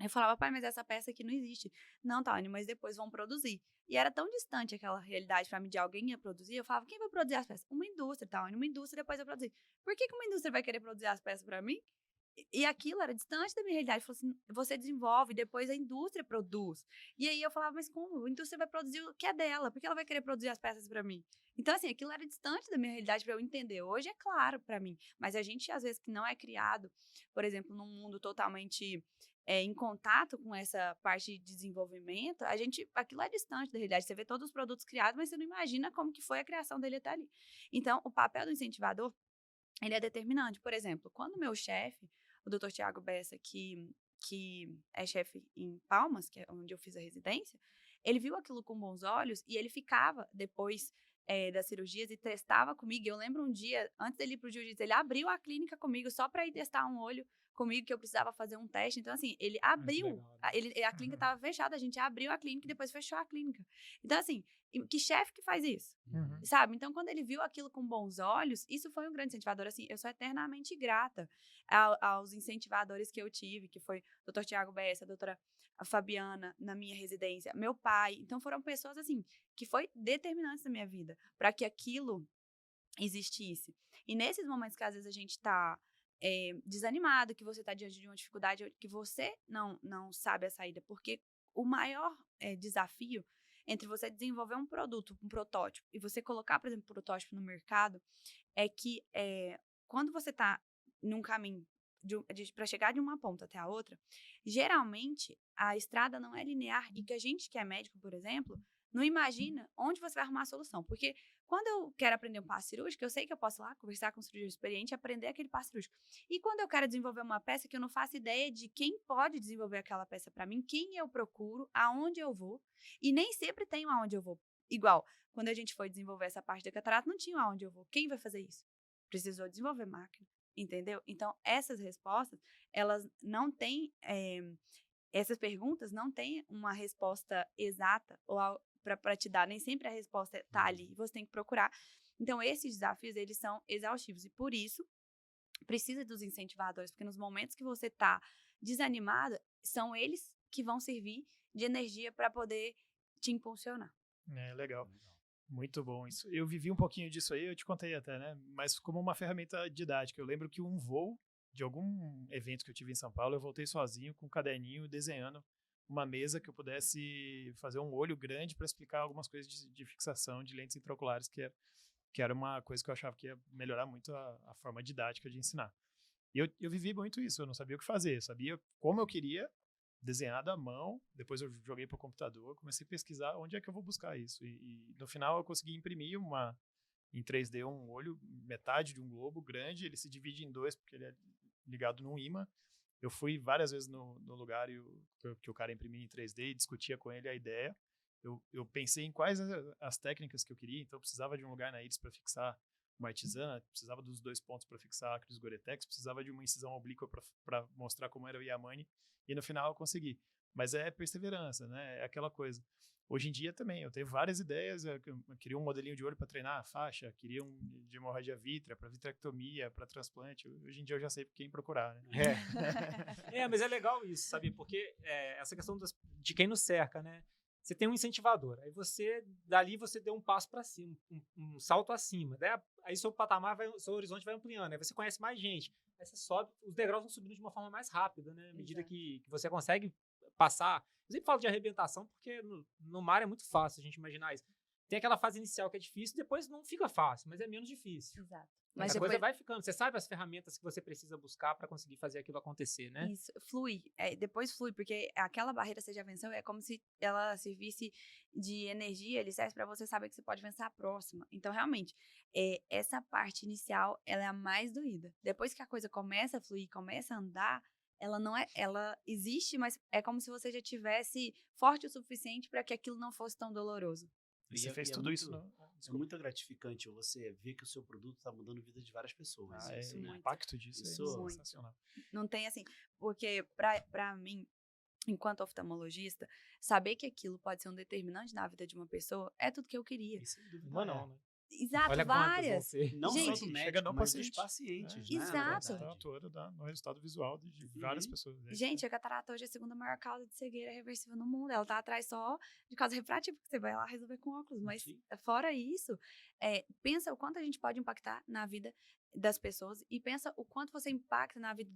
Eu falava, pai, mas essa peça aqui não existe. Não, Tony, mas depois vão produzir. E era tão distante aquela realidade para mim de alguém ia produzir. Eu falava, quem vai produzir as peças? Uma indústria, Tony, uma indústria depois vai produzir. Por que uma indústria vai querer produzir as peças para mim? E aquilo era distante da minha realidade. Falou assim, você desenvolve, depois a indústria produz. E aí eu falava, mas como? A indústria vai produzir o que é dela? Por que ela vai querer produzir as peças para mim? Então, assim, aquilo era distante da minha realidade para eu entender. Hoje é claro para mim. Mas a gente, às vezes, que não é criado, por exemplo, num mundo totalmente em contato com essa parte de desenvolvimento, aquilo é distante da realidade. Você vê todos os produtos criados, mas você não imagina como que foi a criação dele até ali. Então, o papel do incentivador, ele é determinante. Por exemplo, quando o meu chefe, o Dr. Tiago Bessa, que é chefe em Palmas, que é onde eu fiz a residência, ele viu aquilo com bons olhos e ele ficava depois das cirurgias e testava comigo. Eu lembro um dia, antes dele ir pro jiu-jitsu, ele abriu a clínica comigo só para ir testar um olho comigo, que eu precisava fazer um teste. Então, assim, ele abriu,
legal, né?
a clínica estava fechada, a gente abriu a clínica e depois fechou a clínica. Então, assim, que chefe que faz isso? Sabe? Então, quando ele viu aquilo com bons olhos, isso foi um grande incentivador. Assim, eu sou eternamente grata aos incentivadores que eu tive, que foi o Dr. Tiago Bessa, a doutora Fabiana, na minha residência, meu pai. Então, foram pessoas, assim, que foi determinantes na minha vida, para que aquilo existisse. E nesses momentos que às vezes a gente está desanimado, que você está diante de uma dificuldade, que você não sabe a saída, porque o maior desafio entre você desenvolver um produto, um protótipo, e você colocar, por exemplo, um protótipo no mercado, é que quando você está num caminho para chegar de uma ponta até a outra, geralmente a estrada não é linear e que a gente que é médico, por exemplo, não imagina onde você vai arrumar a solução. Porque quando eu quero aprender um passo cirúrgico, eu sei que eu posso ir lá conversar com um cirurgião experiente e aprender aquele passo cirúrgico. E quando eu quero desenvolver uma peça que eu não faço ideia de quem pode desenvolver aquela peça para mim, quem eu procuro, aonde eu vou, e nem sempre tenho aonde eu vou. Igual, quando a gente foi desenvolver essa parte da catarata, não tinha aonde eu vou. Quem vai fazer isso? Precisou desenvolver máquina, entendeu? Então, essas respostas, elas não têm... essas perguntas não têm uma resposta exata ou para te dar, nem sempre a resposta está ali, você tem que procurar. Então, esses desafios, eles são exaustivos e, por isso, precisa dos incentivadores, porque nos momentos que você está desanimado, são eles que vão servir de energia para poder te impulsionar.
Legal. Muito bom isso. Eu vivi um pouquinho disso aí, eu te contei até, né? Mas como uma ferramenta didática. Eu lembro que um voo de algum evento que eu tive em São Paulo, eu voltei sozinho com um caderninho desenhando uma mesa que eu pudesse fazer um olho grande para explicar algumas coisas de fixação de lentes intraoculares, que era uma coisa que eu achava que ia melhorar muito a forma didática de ensinar. E eu vivi muito isso, eu não sabia o que fazer, eu sabia como eu queria, desenhado à mão, depois eu joguei para o computador, comecei a pesquisar onde é que eu vou buscar isso. E no final eu consegui imprimir em 3D um olho, metade de um globo grande, ele se divide em dois porque ele é ligado num ímã. Eu fui várias vezes no lugar que o cara imprimia em 3D e discutia com ele a ideia. Eu pensei em quais as técnicas que eu queria, então eu precisava de um lugar na íris para fixar uma artesana, precisava dos 2 pontos para fixar a Acrylis Goretex, precisava de uma incisão oblíqua para mostrar como era o Yamane, e no final eu consegui. Mas é perseverança, né? É aquela coisa. Hoje em dia também, eu tenho várias ideias, eu queria um modelinho de olho para treinar a faixa, queria um de hemorragia vítrea, para vitrectomia, para transplante. Hoje em dia eu já sei quem procurar, né?
Mas é legal isso, sabe? Porque essa questão de quem nos cerca, né? Você tem um incentivador, aí dali você deu um passo para cima, um salto acima, né? Aí seu patamar, seu horizonte vai ampliando, aí você conhece mais gente, aí você sobe, os degraus vão subindo de uma forma mais rápida, né? À medida que você consegue passar. Eu sempre falo de arrebentação porque no mar é muito fácil a gente imaginar isso. Tem aquela fase inicial que é difícil, depois não fica fácil, mas é menos difícil.
Exato.
Mas a coisa vai ficando. Você sabe as ferramentas que você precisa buscar para conseguir fazer aquilo acontecer, né?
Isso, flui. Depois flui, porque aquela barreira você já venceu, é como se ela servisse de energia, ele serve para você saber que você pode vencer a próxima. Então, realmente, essa parte inicial, ela é a mais doída. Depois que a coisa começa a fluir, começa a andar, ela existe, mas é como se você já tivesse forte o suficiente para que aquilo não fosse tão doloroso.
E você fez tudo isso, não?
É muito gratificante você ver que o seu produto está mudando a vida de várias pessoas.
O impacto disso é sensacional.
Não tem assim, porque pra mim, enquanto oftalmologista, saber que aquilo pode ser um determinante na vida de uma pessoa é tudo que eu queria.
Isso,
Uma não, né?
Exato,
Olha
várias.
Não
gente,
só do médico, mas dos pacientes, né?
Exato.
No resultado visual de várias pessoas.
Gente, a catarata hoje é a segunda maior causa de cegueira reversível no mundo. Ela tá atrás só de causa refrativa, porque você vai lá resolver com óculos. Mas fora isso, pensa o quanto a gente pode impactar na vida das pessoas e pensa o quanto você impacta na vida,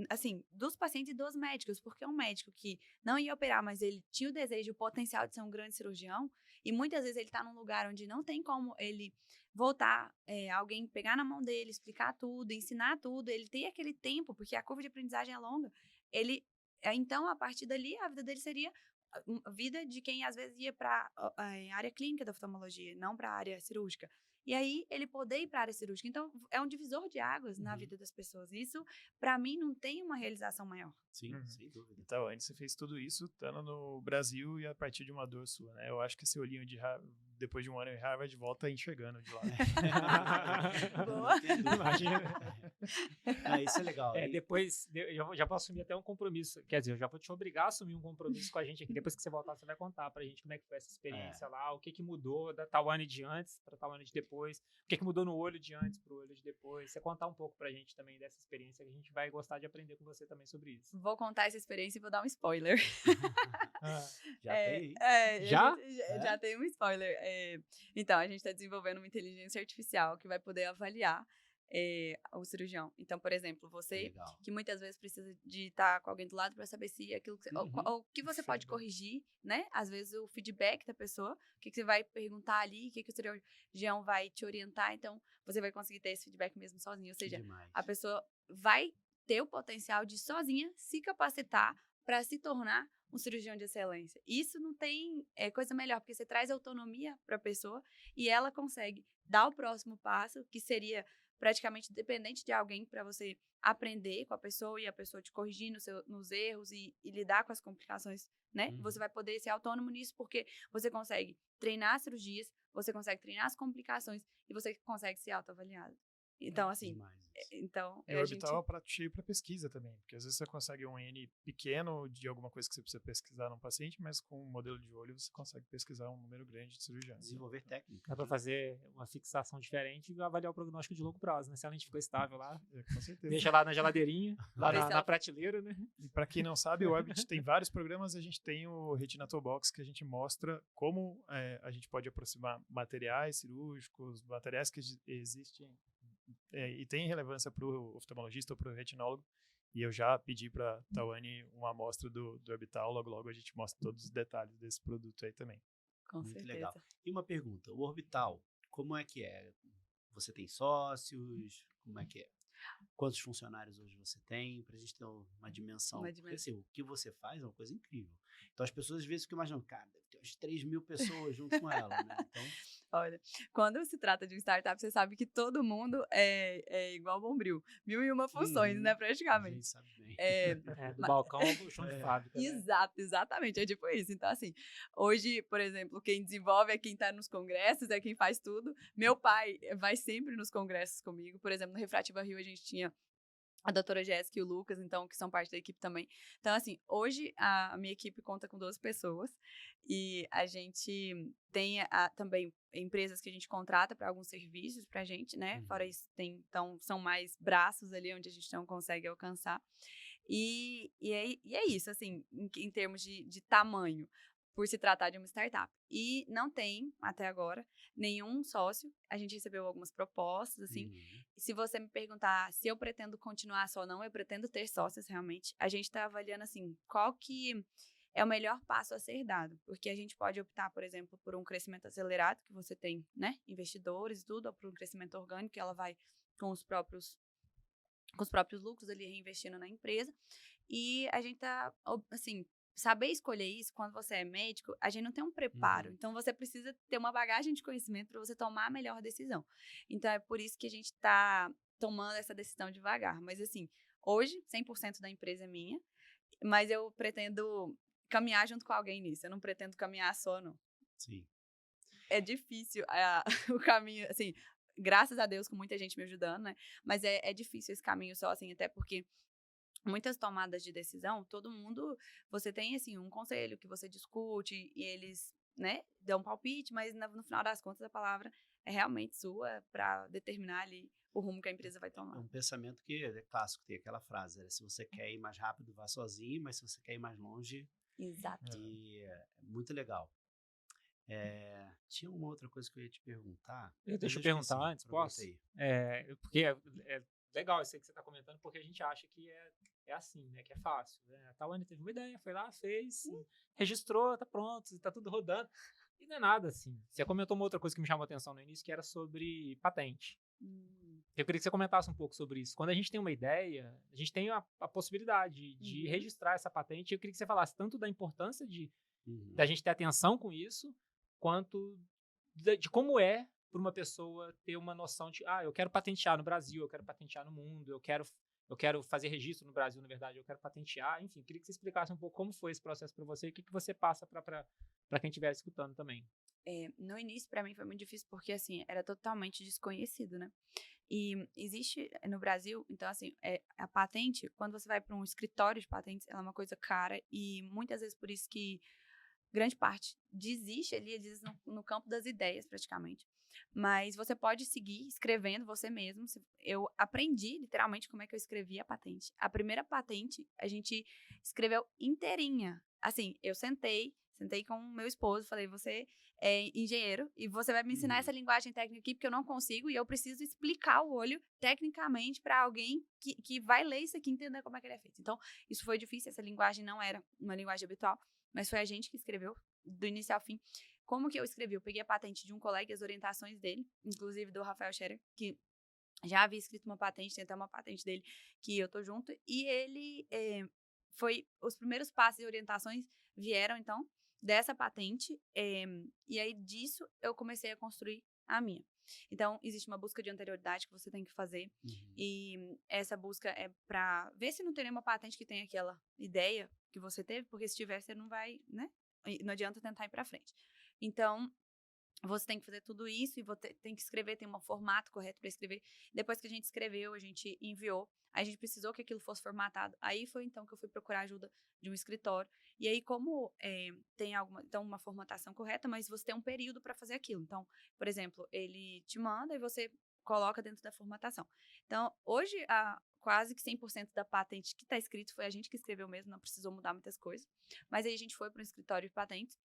assim, dos pacientes e dos médicos, porque é um médico que não ia operar, mas ele tinha o desejo e o potencial de ser um grande cirurgião, e muitas vezes ele tá num lugar onde não tem como ele voltar, alguém pegar na mão dele, explicar tudo, ensinar tudo, ele tem aquele tempo, porque a curva de aprendizagem é longa, então, a partir dali, a vida dele seria a vida de quem às vezes ia para a área clínica da oftalmologia, não para a área cirúrgica. E aí, ele poder ir para a área cirúrgica. Então, é um divisor de águas na vida das pessoas. Isso, para mim, não tem uma realização maior.
Sim, sem dúvida.
Então, antes você fez tudo isso estando no Brasil e a partir de uma dor sua, né? Eu acho que esse olhinho depois de um ano em Harvard, volta enxergando de lá.
Boa.
Imagina. Isso é legal.
Depois, eu já posso assumir até um compromisso. Quer dizer, eu já vou te obrigar a assumir um compromisso com a gente aqui. Depois que você voltar, você vai contar pra gente como é que foi essa experiência lá, o que mudou da Tawane de antes pra Tawane de depois, o que mudou no olho de antes pro olho de depois. Você contar um pouco pra gente também dessa experiência, que a gente vai gostar de aprender com você também sobre isso.
Vou contar essa experiência e vou dar um spoiler.
Já tem?
Já?
Já tem um spoiler. Então, a gente está desenvolvendo uma inteligência artificial que vai poder avaliar o cirurgião. Então, por exemplo, você que muitas vezes precisa de estar com alguém do lado para saber se aquilo que o que você pode corrigir, né? Às vezes o feedback da pessoa, o que você vai perguntar ali, o que o cirurgião vai te orientar, então você vai conseguir ter esse feedback mesmo sozinho. Ou seja, a pessoa vai ter o potencial de sozinha se capacitar para se tornar um cirurgião de excelência. Isso não tem coisa melhor, porque você traz autonomia para a pessoa e ela consegue dar o próximo passo, que seria praticamente dependente de alguém para você aprender com a pessoa e a pessoa te corrigir nos erros e lidar com as complicações, né? Você vai poder ser autônomo nisso porque você consegue treinar as cirurgias, você consegue treinar as complicações e você consegue ser autoavaliado. Então, assim,
e o Orbital é cheio para pesquisa também, porque às vezes você consegue um N pequeno de alguma coisa que você precisa pesquisar num paciente, mas com um modelo de olho você consegue pesquisar um número grande de cirurgiões.
Desenvolver técnica.
Dá para fazer uma fixação diferente e avaliar o prognóstico de longo prazo, né? Se a lente ficou estável lá,
com certeza.
Deixa lá na geladeirinha, lá na prateleira, né?
E para quem não sabe, o Orbit tem vários programas, a gente tem o Retina Toolbox, que a gente mostra como a gente pode aproximar materiais cirúrgicos, materiais que existem e tem relevância para o oftalmologista ou para o retinólogo, e eu já pedi para a Tawane uma amostra do Orbital, logo a gente mostra todos os detalhes desse produto aí também.
Com
Muito
certeza.
legal. E uma pergunta, o Orbital, como é que é? Você tem sócios? Como é que é? quantos funcionários hoje você tem, pra gente ter uma dimensão. Porque assim, o que você faz é uma coisa incrível. Então as pessoas às vezes ficam imaginando, cara, deve ter umas 3.000 pessoas junto com ela, né? Então,
Olha, quando se trata de um startup, você sabe que todo mundo é igual Bombril. 1.001 funções, né,
a
praticamente.
gente sabe bem.
Do balcão ao chão de fábrica, né?
Exatamente, é tipo isso. Então, assim, hoje, por exemplo, quem desenvolve é quem tá nos congressos, é quem faz tudo. Meu pai vai sempre nos congressos comigo. Por exemplo, no Refrativa Rio a gente tinha a doutora Jéssica e o Lucas, então, que são parte da equipe também. Então, assim, hoje a minha equipe conta com 12 pessoas e a gente tem também empresas que a gente contrata para alguns serviços pra gente, né? Fora isso, então, são mais braços ali onde a gente não consegue alcançar. E é isso, assim, em termos de tamanho, por se tratar de uma startup. E não tem, até agora, nenhum sócio. A gente recebeu algumas propostas, assim. E se você me perguntar se eu pretendo continuar só ou não, eu pretendo ter sócios, realmente. A gente está avaliando, assim, qual que é o melhor passo a ser dado. Porque a gente pode optar, por exemplo, por um crescimento acelerado, que você tem, né, investidores e tudo, ou por um crescimento orgânico, que ela vai com os próprios lucros ali reinvestindo na empresa. E a gente tá, assim, saber escolher isso, quando você é médico, a gente não tem um preparo. Então, você precisa ter uma bagagem de conhecimento para você tomar a melhor decisão. Então, é por isso que a gente tá tomando essa decisão devagar. Mas, assim, hoje, 100% da empresa é minha, mas eu pretendo caminhar junto com alguém nisso. Eu não pretendo caminhar só, não.
Sim.
É difícil o caminho, assim, graças a Deus, com muita gente me ajudando, né? Mas é difícil esse caminho só, assim, até porque muitas tomadas de decisão, todo mundo, você tem, assim, um conselho que você discute e eles, né, dão um palpite, mas no final das contas a palavra é realmente sua para determinar ali o rumo que a empresa vai
É
tomar.
um pensamento que é clássico, tem aquela frase, né? Se você quer ir mais rápido, vá sozinho, mas se você quer ir mais longe,
Exato.
e é muito legal. Tinha uma outra coisa que eu ia te perguntar.
Deixa eu
esqueci.
perguntar antes,
Aproveita
posso?
aí.
Porque é legal isso aí que você está comentando, porque a gente acha que é assim, né? Que é fácil. Né? A Tawane teve uma ideia, foi lá, fez, registrou, tá pronto, tá tudo rodando. E não é nada assim. Você comentou uma outra coisa que me chamou a atenção no início, que era sobre patente. Eu queria que você comentasse um pouco sobre isso. Quando a gente tem uma ideia, a gente tem a possibilidade de registrar essa patente. Eu queria que você falasse tanto da importância da gente ter atenção com isso, quanto de como é para uma pessoa ter uma noção de, eu quero patentear no Brasil, eu quero patentear no mundo, eu quero fazer registro no Brasil, na verdade, eu quero patentear. Enfim, queria que você explicasse um pouco como foi esse processo para você e o que você passa para quem estiver escutando também.
No início, para mim, foi muito difícil porque, assim, era totalmente desconhecido, né? E existe no Brasil, então, assim, a patente, quando você vai para um escritório de patentes, ela é uma coisa cara e muitas vezes por isso que grande parte desiste ali, às vezes, no campo das ideias, praticamente. Mas você pode seguir escrevendo você mesmo. Eu aprendi, literalmente, como é que eu escrevia a patente. A primeira patente, a gente escreveu inteirinha. Assim, eu sentei com o meu esposo, falei, você é engenheiro e você vai me ensinar essa linguagem técnica aqui, porque eu não consigo e eu preciso explicar o olho tecnicamente para alguém que vai ler isso aqui e entender como é que ele é feito. Então, isso foi difícil, essa linguagem não era uma linguagem habitual, mas foi a gente que escreveu, do início ao fim. Como que eu escrevi? Eu peguei a patente de um colega e as orientações dele, inclusive do Rafael Scherer, que já havia escrito uma patente, tem até uma patente dele que eu tô junto, e ele foi, os primeiros passos e orientações vieram, então, dessa patente, e aí disso eu comecei a construir a minha. Então, existe uma busca de anterioridade que você tem que fazer, e essa busca é para ver se não tem nenhuma patente que tenha aquela ideia que você teve, porque se tiver, você não vai, né? Não adianta tentar ir para frente. Então, você tem que fazer tudo isso e você tem que escrever, tem um formato correto para escrever. Depois que a gente escreveu, a gente enviou, a gente precisou que aquilo fosse formatado. Aí foi então que eu fui procurar ajuda de um escritório. E aí, como tem uma formatação correta, mas você tem um período para fazer aquilo. Então, por exemplo, ele te manda e você coloca dentro da formatação. Então, hoje, quase que 100% da patente que está escrito foi a gente que escreveu mesmo, não precisou mudar muitas coisas. Mas aí a gente foi para um escritório de patentes.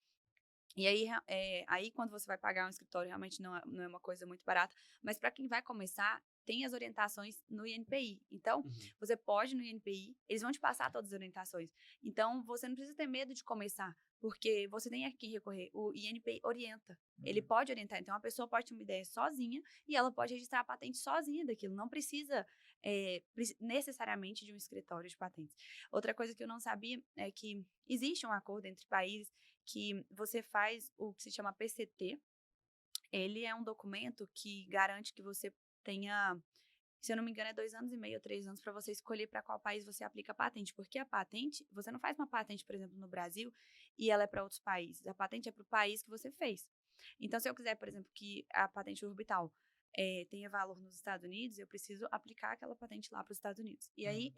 E aí, quando você vai pagar um escritório, realmente não é uma coisa muito barata. Mas para quem vai começar, tem as orientações no INPI. Então, você pode ir no INPI, eles vão te passar todas as orientações. Então, você não precisa ter medo de começar, porque você tem a quem recorrer. O INPI orienta. Ele pode orientar. Então, a pessoa pode ter uma ideia sozinha e ela pode registrar a patente sozinha daquilo. Não precisa necessariamente de um escritório de patentes. Outra coisa que eu não sabia é que existe um acordo entre países que você faz o que se chama PCT. Ele é um documento que garante que você tenha, se eu não me engano, é 2 anos e meio ou 3 anos para você escolher para qual país você aplica a patente. Porque a patente, você não faz uma patente, por exemplo, no Brasil e ela é para outros países. A patente é para o país que você fez. Então, se eu quiser, por exemplo, que a patente orbital tenha valor nos Estados Unidos, eu preciso aplicar aquela patente lá para os Estados Unidos. E aí,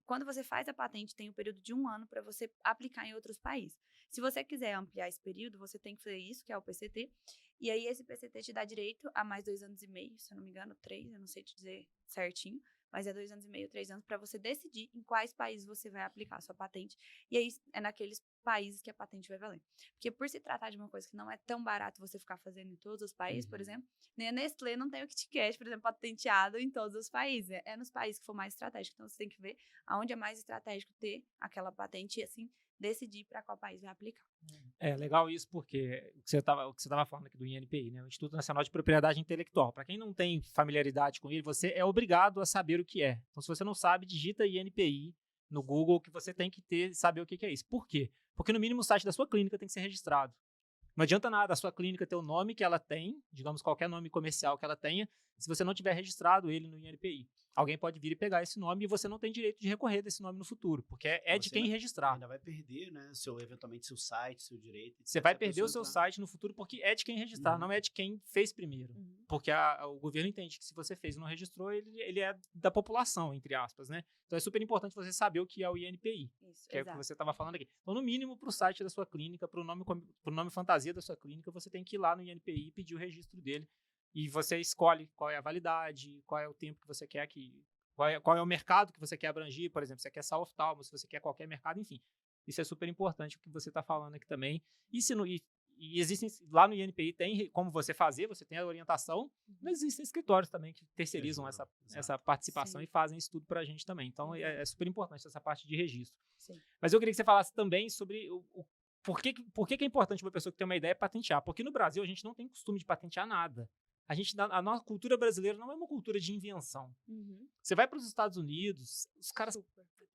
quando você faz a patente, tem um período de 1 ano para você aplicar em outros países. Se você quiser ampliar esse período, você tem que fazer isso, que é o PCT. E aí, esse PCT te dá direito a mais 2 anos e meio, se eu não me engano, 3, eu não sei te dizer certinho, mas é 2 anos e meio, 3 anos, para você decidir em quais países você vai aplicar a sua patente. E aí, é naqueles países que a patente vai valer. Porque por se tratar de uma coisa que não é tão barato você ficar fazendo em todos os países, por exemplo, nem a Nestlé não tem o KitKat, por exemplo, patenteado em todos os países. É nos países que for mais estratégico. Então, você tem que ver aonde é mais estratégico ter aquela patente e, assim, decidir para qual país vai aplicar.
É legal isso, porque o que você estava falando aqui do INPI, né? O Instituto Nacional de Propriedade Intelectual. Para quem não tem familiaridade com ele, você é obrigado a saber o que é. Então, se você não sabe, digita INPI no Google, que você tem que saber o que é isso. Por quê? Porque no mínimo o site da sua clínica tem que ser registrado. Não adianta nada a sua clínica ter o nome que ela tem, digamos, qualquer nome comercial que ela tenha, se você não tiver registrado ele no INPI. Alguém pode vir e pegar esse nome e você não tem direito de recorrer desse nome no futuro, porque é de quem registrar.
Ainda vai perder, né, eventualmente seu site, seu direito.
Você vai perder o seu site no futuro porque é de quem registrar, não é de quem fez primeiro. Porque o governo entende que se você fez e não registrou, ele é da população, entre aspas, né? Então é super importante você saber o que é o INPI,
Isso,
que é o que você estava falando aqui. Então, no mínimo, para o site da sua clínica, para o nome fantasia da sua clínica, você tem que ir lá no INPI e pedir o registro dele. E você escolhe qual é a validade, qual é o tempo que você quer que... Qual é o mercado que você quer abrangir, por exemplo, se você quer saúde oftalmo, se você quer qualquer mercado, enfim. Isso é super importante o que você está falando aqui também. E existem, lá no INPI tem como você fazer, você tem a orientação, mas existem escritórios também que terceirizam essa participação. Sim. E fazem isso tudo para a gente também. Então, é super importante essa parte de registro. Sim. Mas eu queria que você falasse também sobre por que é importante uma pessoa que tem uma ideia patentear. Porque no Brasil a gente não tem costume de patentear nada. A nossa cultura brasileira não é uma cultura de invenção. Você vai para os Estados Unidos, os caras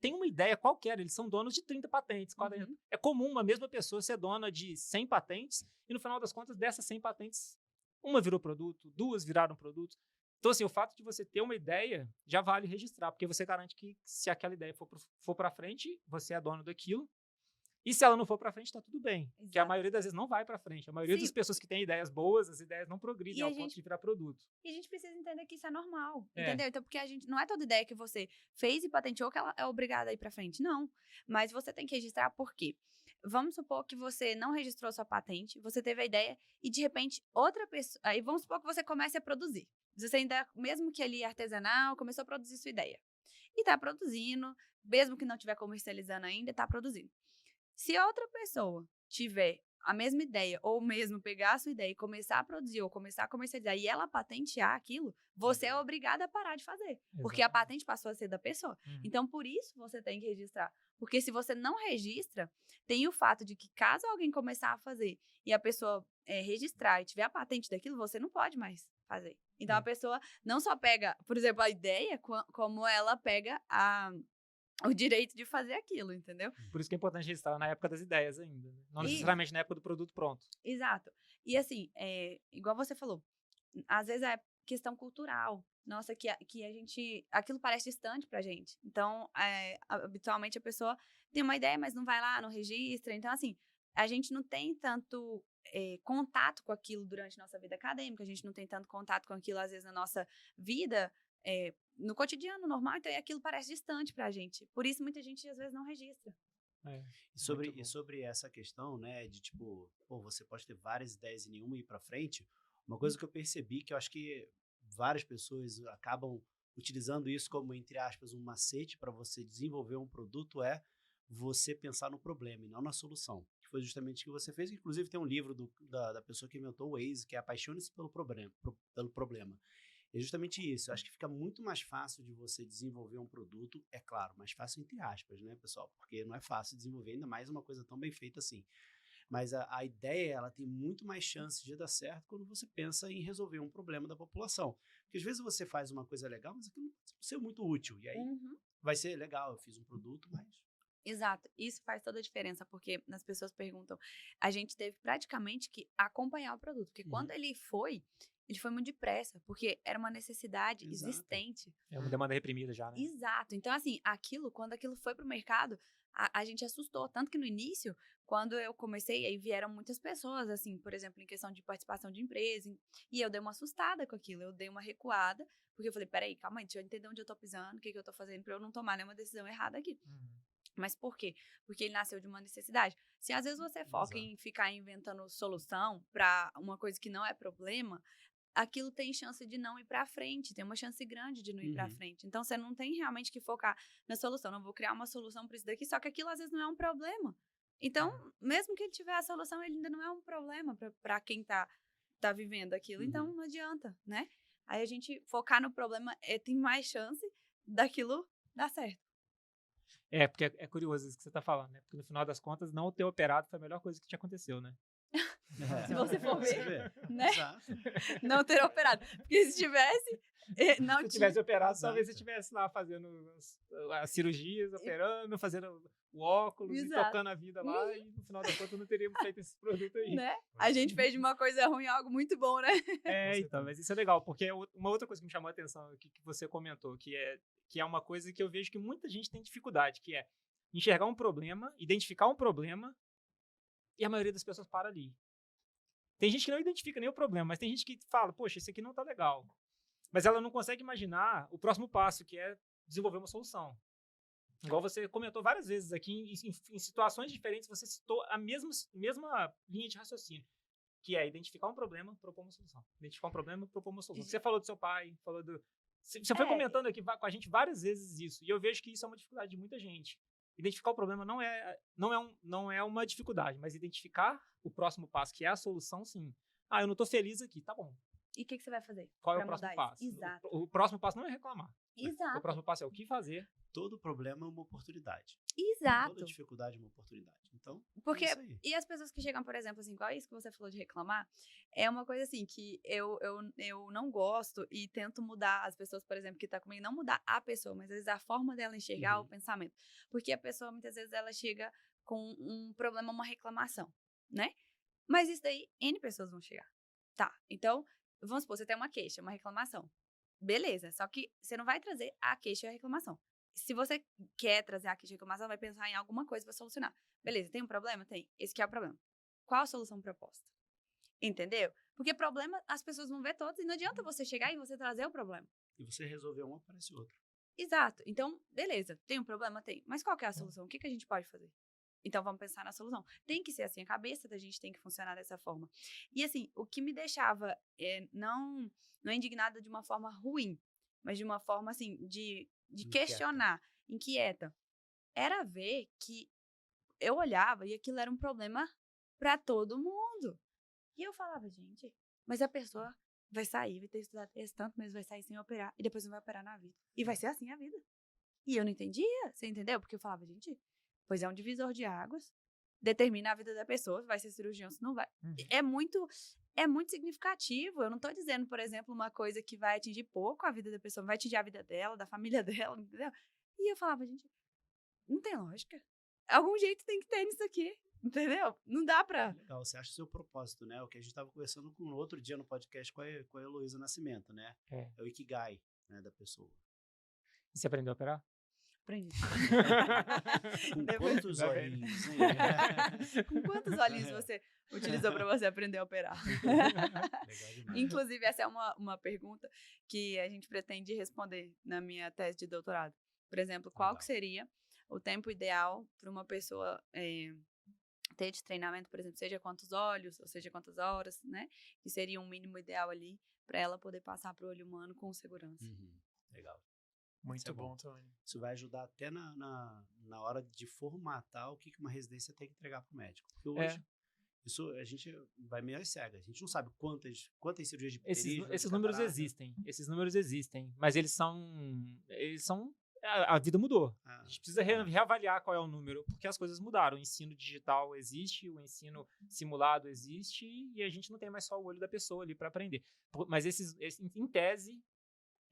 têm uma ideia qualquer, eles são donos de 30 patentes. É comum uma mesma pessoa ser dona de 100 patentes e, no final das contas, dessas 100 patentes, uma virou produto, 2 viraram produto. Então, assim, o fato de você ter uma ideia já vale registrar, porque você garante que, se aquela ideia for para frente, você é dono daquilo. E se ela não for para frente, tá tudo bem. Exato. Porque a maioria das vezes não vai para frente. A maioria das pessoas que têm ideias boas, as ideias não progridem ao ponto de virar produto.
E a gente precisa entender que isso é normal, entendeu? Então, porque a gente não é toda ideia que você fez e patenteou que ela é obrigada a ir para frente. Não. Mas você tem que registrar por quê? Vamos supor que você não registrou sua patente, você teve a ideia e, de repente, outra pessoa... Aí vamos supor que você comece a produzir. Você ainda, mesmo que ali artesanal, começou a produzir sua ideia. E tá produzindo, mesmo que não estiver comercializando ainda, tá produzindo. Se outra pessoa tiver a mesma ideia, ou mesmo pegar a sua ideia e começar a produzir, ou começar a comercializar, e ela patentear aquilo, você é obrigada a parar de fazer. Exatamente. Porque a patente passou a ser da pessoa. Então, por isso, você tem que registrar. Porque se você não registra, tem o fato de que, caso alguém começar a fazer, e a pessoa registrar e tiver a patente daquilo, você não pode mais fazer. Então, a pessoa não só pega, por exemplo, a ideia, como ela pega o direito de fazer aquilo, entendeu?
Por isso que é importante registrar na época das ideias ainda, né? Não necessariamente na época do produto pronto.
Exato. E assim, igual você falou, às vezes é questão cultural. Nossa, que a gente... Aquilo parece distante pra gente. Então, habitualmente a pessoa tem uma ideia, mas não vai lá, não registra. Então, assim, a gente não tem tanto contato com aquilo durante nossa vida acadêmica, a gente não tem tanto contato com aquilo, às vezes, na nossa vida... no cotidiano normal, então aquilo parece distante pra gente. Por isso, muita gente, às vezes, não registra.
E sobre essa questão, né, de tipo, você pode ter várias ideias e nenhuma ir pra frente, uma coisa que eu percebi, que eu acho que várias pessoas acabam utilizando isso como, entre aspas, um macete para você desenvolver um produto, é você pensar no problema e não na solução. Que foi justamente o que você fez. Inclusive, tem um livro da pessoa que inventou o Waze, que é Apaixone-se pelo problema. É justamente isso. Eu acho que fica muito mais fácil de você desenvolver um produto, é claro, mais fácil entre aspas, né, pessoal? Porque não é fácil desenvolver ainda mais uma coisa tão bem feita assim. Mas a ideia, ela tem muito mais chance de dar certo quando você pensa em resolver um problema da população. Porque às vezes você faz uma coisa legal, mas aquilo não pode ser muito útil. E aí vai ser legal, eu fiz um produto, mas...
Exato, isso faz toda a diferença, porque as pessoas perguntam, a gente teve praticamente que acompanhar o produto, porque quando ele foi muito depressa, porque era uma necessidade existente.
É uma demanda reprimida já, né?
Exato, então assim, quando aquilo foi pro mercado, a gente assustou, tanto que no início, quando eu comecei, aí vieram muitas pessoas, assim, por exemplo, em questão de participação de empresa, e eu dei uma assustada com aquilo, eu dei uma recuada, porque eu falei, peraí, calma aí, deixa eu entender onde eu tô pisando, o que eu tô fazendo pra eu não tomar nenhuma decisão errada aqui. Mas por quê? Porque ele nasceu de uma necessidade. Se às vezes você foca em ficar inventando solução para uma coisa que não é problema, aquilo tem chance de não ir para frente, tem uma chance grande de não ir para frente. Então você não tem realmente que focar na solução. Não vou criar uma solução para isso daqui, só que aquilo às vezes não é um problema. Então, mesmo que ele tiver a solução, ele ainda não é um problema para quem tá vivendo aquilo. Então não adianta, né? Aí a gente focar no problema tem mais chance daquilo dar certo.
Porque é curioso isso que você tá falando, né? Porque no final das contas, não ter operado foi a melhor coisa que te aconteceu, né?
Se você for ver, né?
Exato.
Não ter operado. Porque se tivesse, não
Se tivesse operado,
Exato.
talvez você estivesse lá fazendo as cirurgias, operando, fazendo o óculos e
Exato.
tocando a vida lá, e no final das contas não teríamos feito esse produto aí.
Né? A gente fez de uma coisa ruim algo muito bom, né?
Então, mas isso é legal, porque uma outra coisa que me chamou a atenção aqui, que você comentou, que é uma coisa que eu vejo que muita gente tem dificuldade, que é enxergar um problema, identificar um problema, e a maioria das pessoas para ali. Tem gente que não identifica nem o problema, mas tem gente que fala, poxa, isso aqui não tá legal. Mas ela não consegue imaginar o próximo passo, que é desenvolver uma solução. Igual você comentou várias vezes aqui, em situações diferentes, você citou a mesma linha de raciocínio, que é identificar um problema, propor uma solução. Identificar um problema, propor uma solução. Você falou do seu pai, você foi comentando aqui com a gente várias vezes isso, e eu vejo que isso é uma dificuldade de muita gente. Identificar o problema não é uma dificuldade, mas identificar o próximo passo, que é a solução, sim. Eu não estou feliz aqui, tá bom.
E o que você vai fazer?
Qual é o próximo passo?
Exato.
O próximo passo não é reclamar.
Exato.
O próximo passo é o que fazer.
Todo problema é uma oportunidade.
Exato.
Toda dificuldade é uma oportunidade. Então,
porque,
é isso aí.
E as pessoas que chegam, por exemplo, assim, igual isso que você falou de reclamar, é uma coisa assim que eu não gosto e tento mudar as pessoas, por exemplo, que tá comigo, não mudar a pessoa, mas às vezes a forma dela enxergar o pensamento. Porque a pessoa, muitas vezes, ela chega com um problema, uma reclamação, né? Mas isso daí, N pessoas vão chegar. Tá, então, vamos supor, você tem uma queixa, uma reclamação. Beleza, só que você não vai trazer a queixa e a reclamação. Se você quer trazer a queixa e a reclamação, vai pensar em alguma coisa para solucionar. Beleza, tem um problema? Tem. Esse que é o problema. Qual a solução proposta? Entendeu? Porque problema as pessoas vão ver todos e não adianta você chegar e você trazer o problema.
E você resolver um, aparece outro.
Exato. Então, beleza, tem um problema? Tem. Mas qual que é a solução? O que a gente pode fazer? Então, vamos pensar na solução. Tem que ser assim, a cabeça da gente tem que funcionar dessa forma. E assim, o que me deixava não indignada de uma forma ruim, mas de uma forma assim, de questionar, inquieta, era ver que eu olhava e aquilo era um problema para todo mundo. E eu falava, gente, mas a pessoa vai sair, vai ter estudado esse tanto, mas vai sair sem operar, e depois não vai operar na vida. E vai ser assim a vida. E eu não entendia, você entendeu? Porque eu falava, gente, pois é um divisor de águas, determina a vida da pessoa, se vai ser cirurgião, se não vai. É muito significativo. Eu não tô dizendo, por exemplo, uma coisa que vai atingir pouco a vida da pessoa, vai atingir a vida dela, da família dela, entendeu? E eu falava, gente, não tem lógica. Algum jeito tem que ter nisso aqui, entendeu? Não dá pra...
Legal, você acha o seu propósito, né? O que a gente tava conversando com outro dia no podcast com a Heloísa Nascimento, né? É o Ikigai, né, da pessoa.
E você aprendeu a operar?
Aprendi.
Com quantos olhinhos, hein?
Com quantos olhinhos você utilizou para você aprender a operar?
Legal demais.
Inclusive, essa é uma pergunta que a gente pretende responder na minha tese de doutorado. Por exemplo, qual que seria o tempo ideal para uma pessoa ter de treinamento, por exemplo, seja quantos olhos, ou seja quantas horas, né? Que seria um mínimo ideal ali para ela poder passar para o olho humano com segurança.
Legal.
Muito bom também.
Isso vai ajudar até na hora de formatar o que uma residência tem que entregar para o médico. Porque hoje, Isso a gente vai meio às cegas. A gente não sabe quantas cirurgias de
Esses números existem. Esses números existem. Mas eles são a vida mudou. A gente precisa reavaliar qual é o número, porque as coisas mudaram. O ensino digital existe, o ensino simulado existe, e a gente não tem mais só o olho da pessoa ali para aprender. Mas em tese,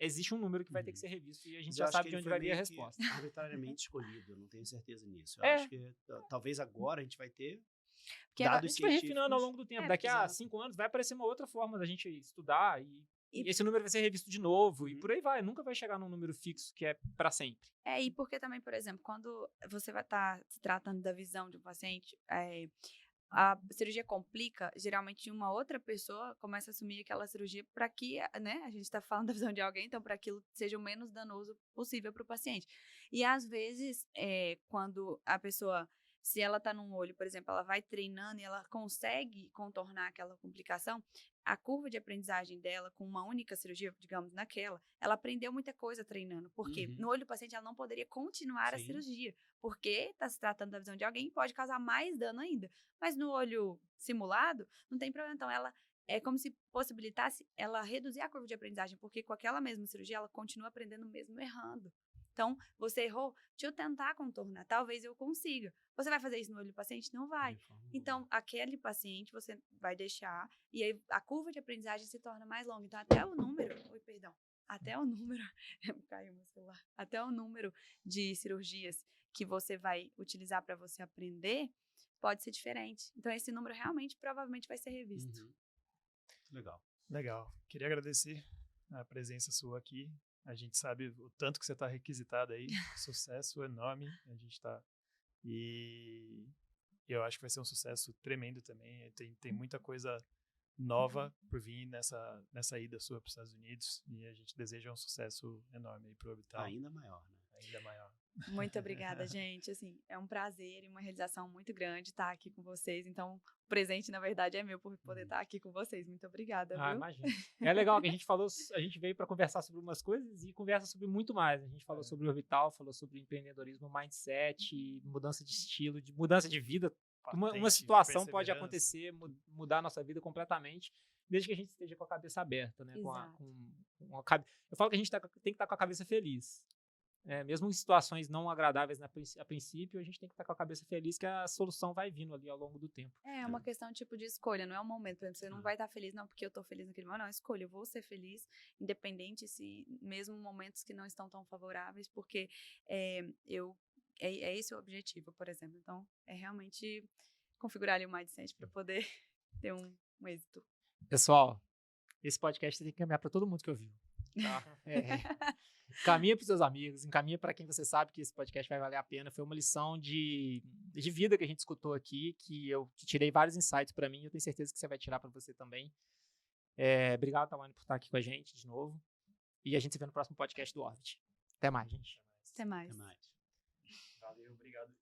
existe um número que vai ter que ser revisto, e a gente já sabe de onde vai vir a resposta.
Arbitrariamente escolhido, eu não tenho certeza nisso. Eu acho que talvez agora a gente vai ter
porque a gente vai refinando ao longo do tempo. Daqui a 5 anos vai aparecer uma outra forma da gente estudar e esse número vai ser revisto de novo e por aí vai. Nunca vai chegar num número fixo que é para sempre.
E porque também, por exemplo, quando você vai estar se tratando da visão de um paciente, a cirurgia complica, geralmente uma outra pessoa começa a assumir aquela cirurgia para que, né, a gente está falando da visão de alguém, então para aquilo seja o menos danoso possível para o paciente. E às vezes, quando a pessoa, se ela está num olho, por exemplo, ela vai treinando e ela consegue contornar aquela complicação, a curva de aprendizagem dela com uma única cirurgia, digamos, ela aprendeu muita coisa treinando. Porque no olho do paciente ela não poderia continuar a cirurgia, porque está se tratando da visão de alguém e pode causar mais dano ainda. Mas no olho simulado, não tem problema. Então, ela é como se possibilitasse ela reduzir a curva de aprendizagem, porque com aquela mesma cirurgia ela continua aprendendo mesmo errando. Então, você errou, deixa eu tentar contornar, talvez eu consiga. Você vai fazer isso no olho do paciente? Não vai. Então, aquele paciente você vai deixar, e aí a curva de aprendizagem se torna mais longa. Então, até o número caiu meu celular, até o número de cirurgias que você vai utilizar para você aprender pode ser diferente. Então, esse número realmente, provavelmente vai ser revisto.
Legal.
Queria agradecer a presença sua aqui. A gente sabe o tanto que você está requisitado aí, sucesso enorme, a gente está, e eu acho que vai ser um sucesso tremendo também, tem muita coisa nova por vir nessa ida sua para os Estados Unidos, e a gente deseja um sucesso enorme aí para o Orbital.
Ainda maior, né?
Ainda maior.
Muito obrigada, gente. Assim, é um prazer e uma realização muito grande estar aqui com vocês. Então, o presente, na verdade, é meu por poder estar aqui com vocês. Muito obrigada, viu?
Imagina. É legal que a gente veio para conversar sobre umas coisas e conversa sobre muito mais. A gente falou sobre o Orbital, falou sobre empreendedorismo, mindset, mudança de estilo, de mudança de vida. Uma situação pode acontecer, mudar a nossa vida completamente, desde que a gente esteja com a cabeça aberta, né? Eu falo que a gente tem que estar com a cabeça feliz. Mesmo em situações não agradáveis a princípio, a gente tem que estar com a cabeça feliz que a solução vai vindo ali ao longo do tempo.
É uma questão tipo de escolha, não é um momento. Por exemplo, você não vai estar feliz, não, porque eu estou feliz naquele momento. Não, escolha, eu vou ser feliz, independente se mesmo momentos que não estão tão favoráveis, porque é esse o objetivo, por exemplo. Então, é realmente configurar ali o mindset para poder ter um êxito.
Pessoal, esse podcast tem que encaminhar para todo mundo que ouviu. Tá? Encaminha para os seus amigos, encaminha para quem você sabe que esse podcast vai valer a pena. Foi uma lição de vida que a gente escutou aqui, que eu tirei vários insights para mim, eu tenho certeza que você vai tirar para você também. Obrigado, Tawane, por estar aqui com a gente de novo. E a gente se vê no próximo podcast do Orbit. Até mais, gente.
Até mais.
Valeu, obrigado.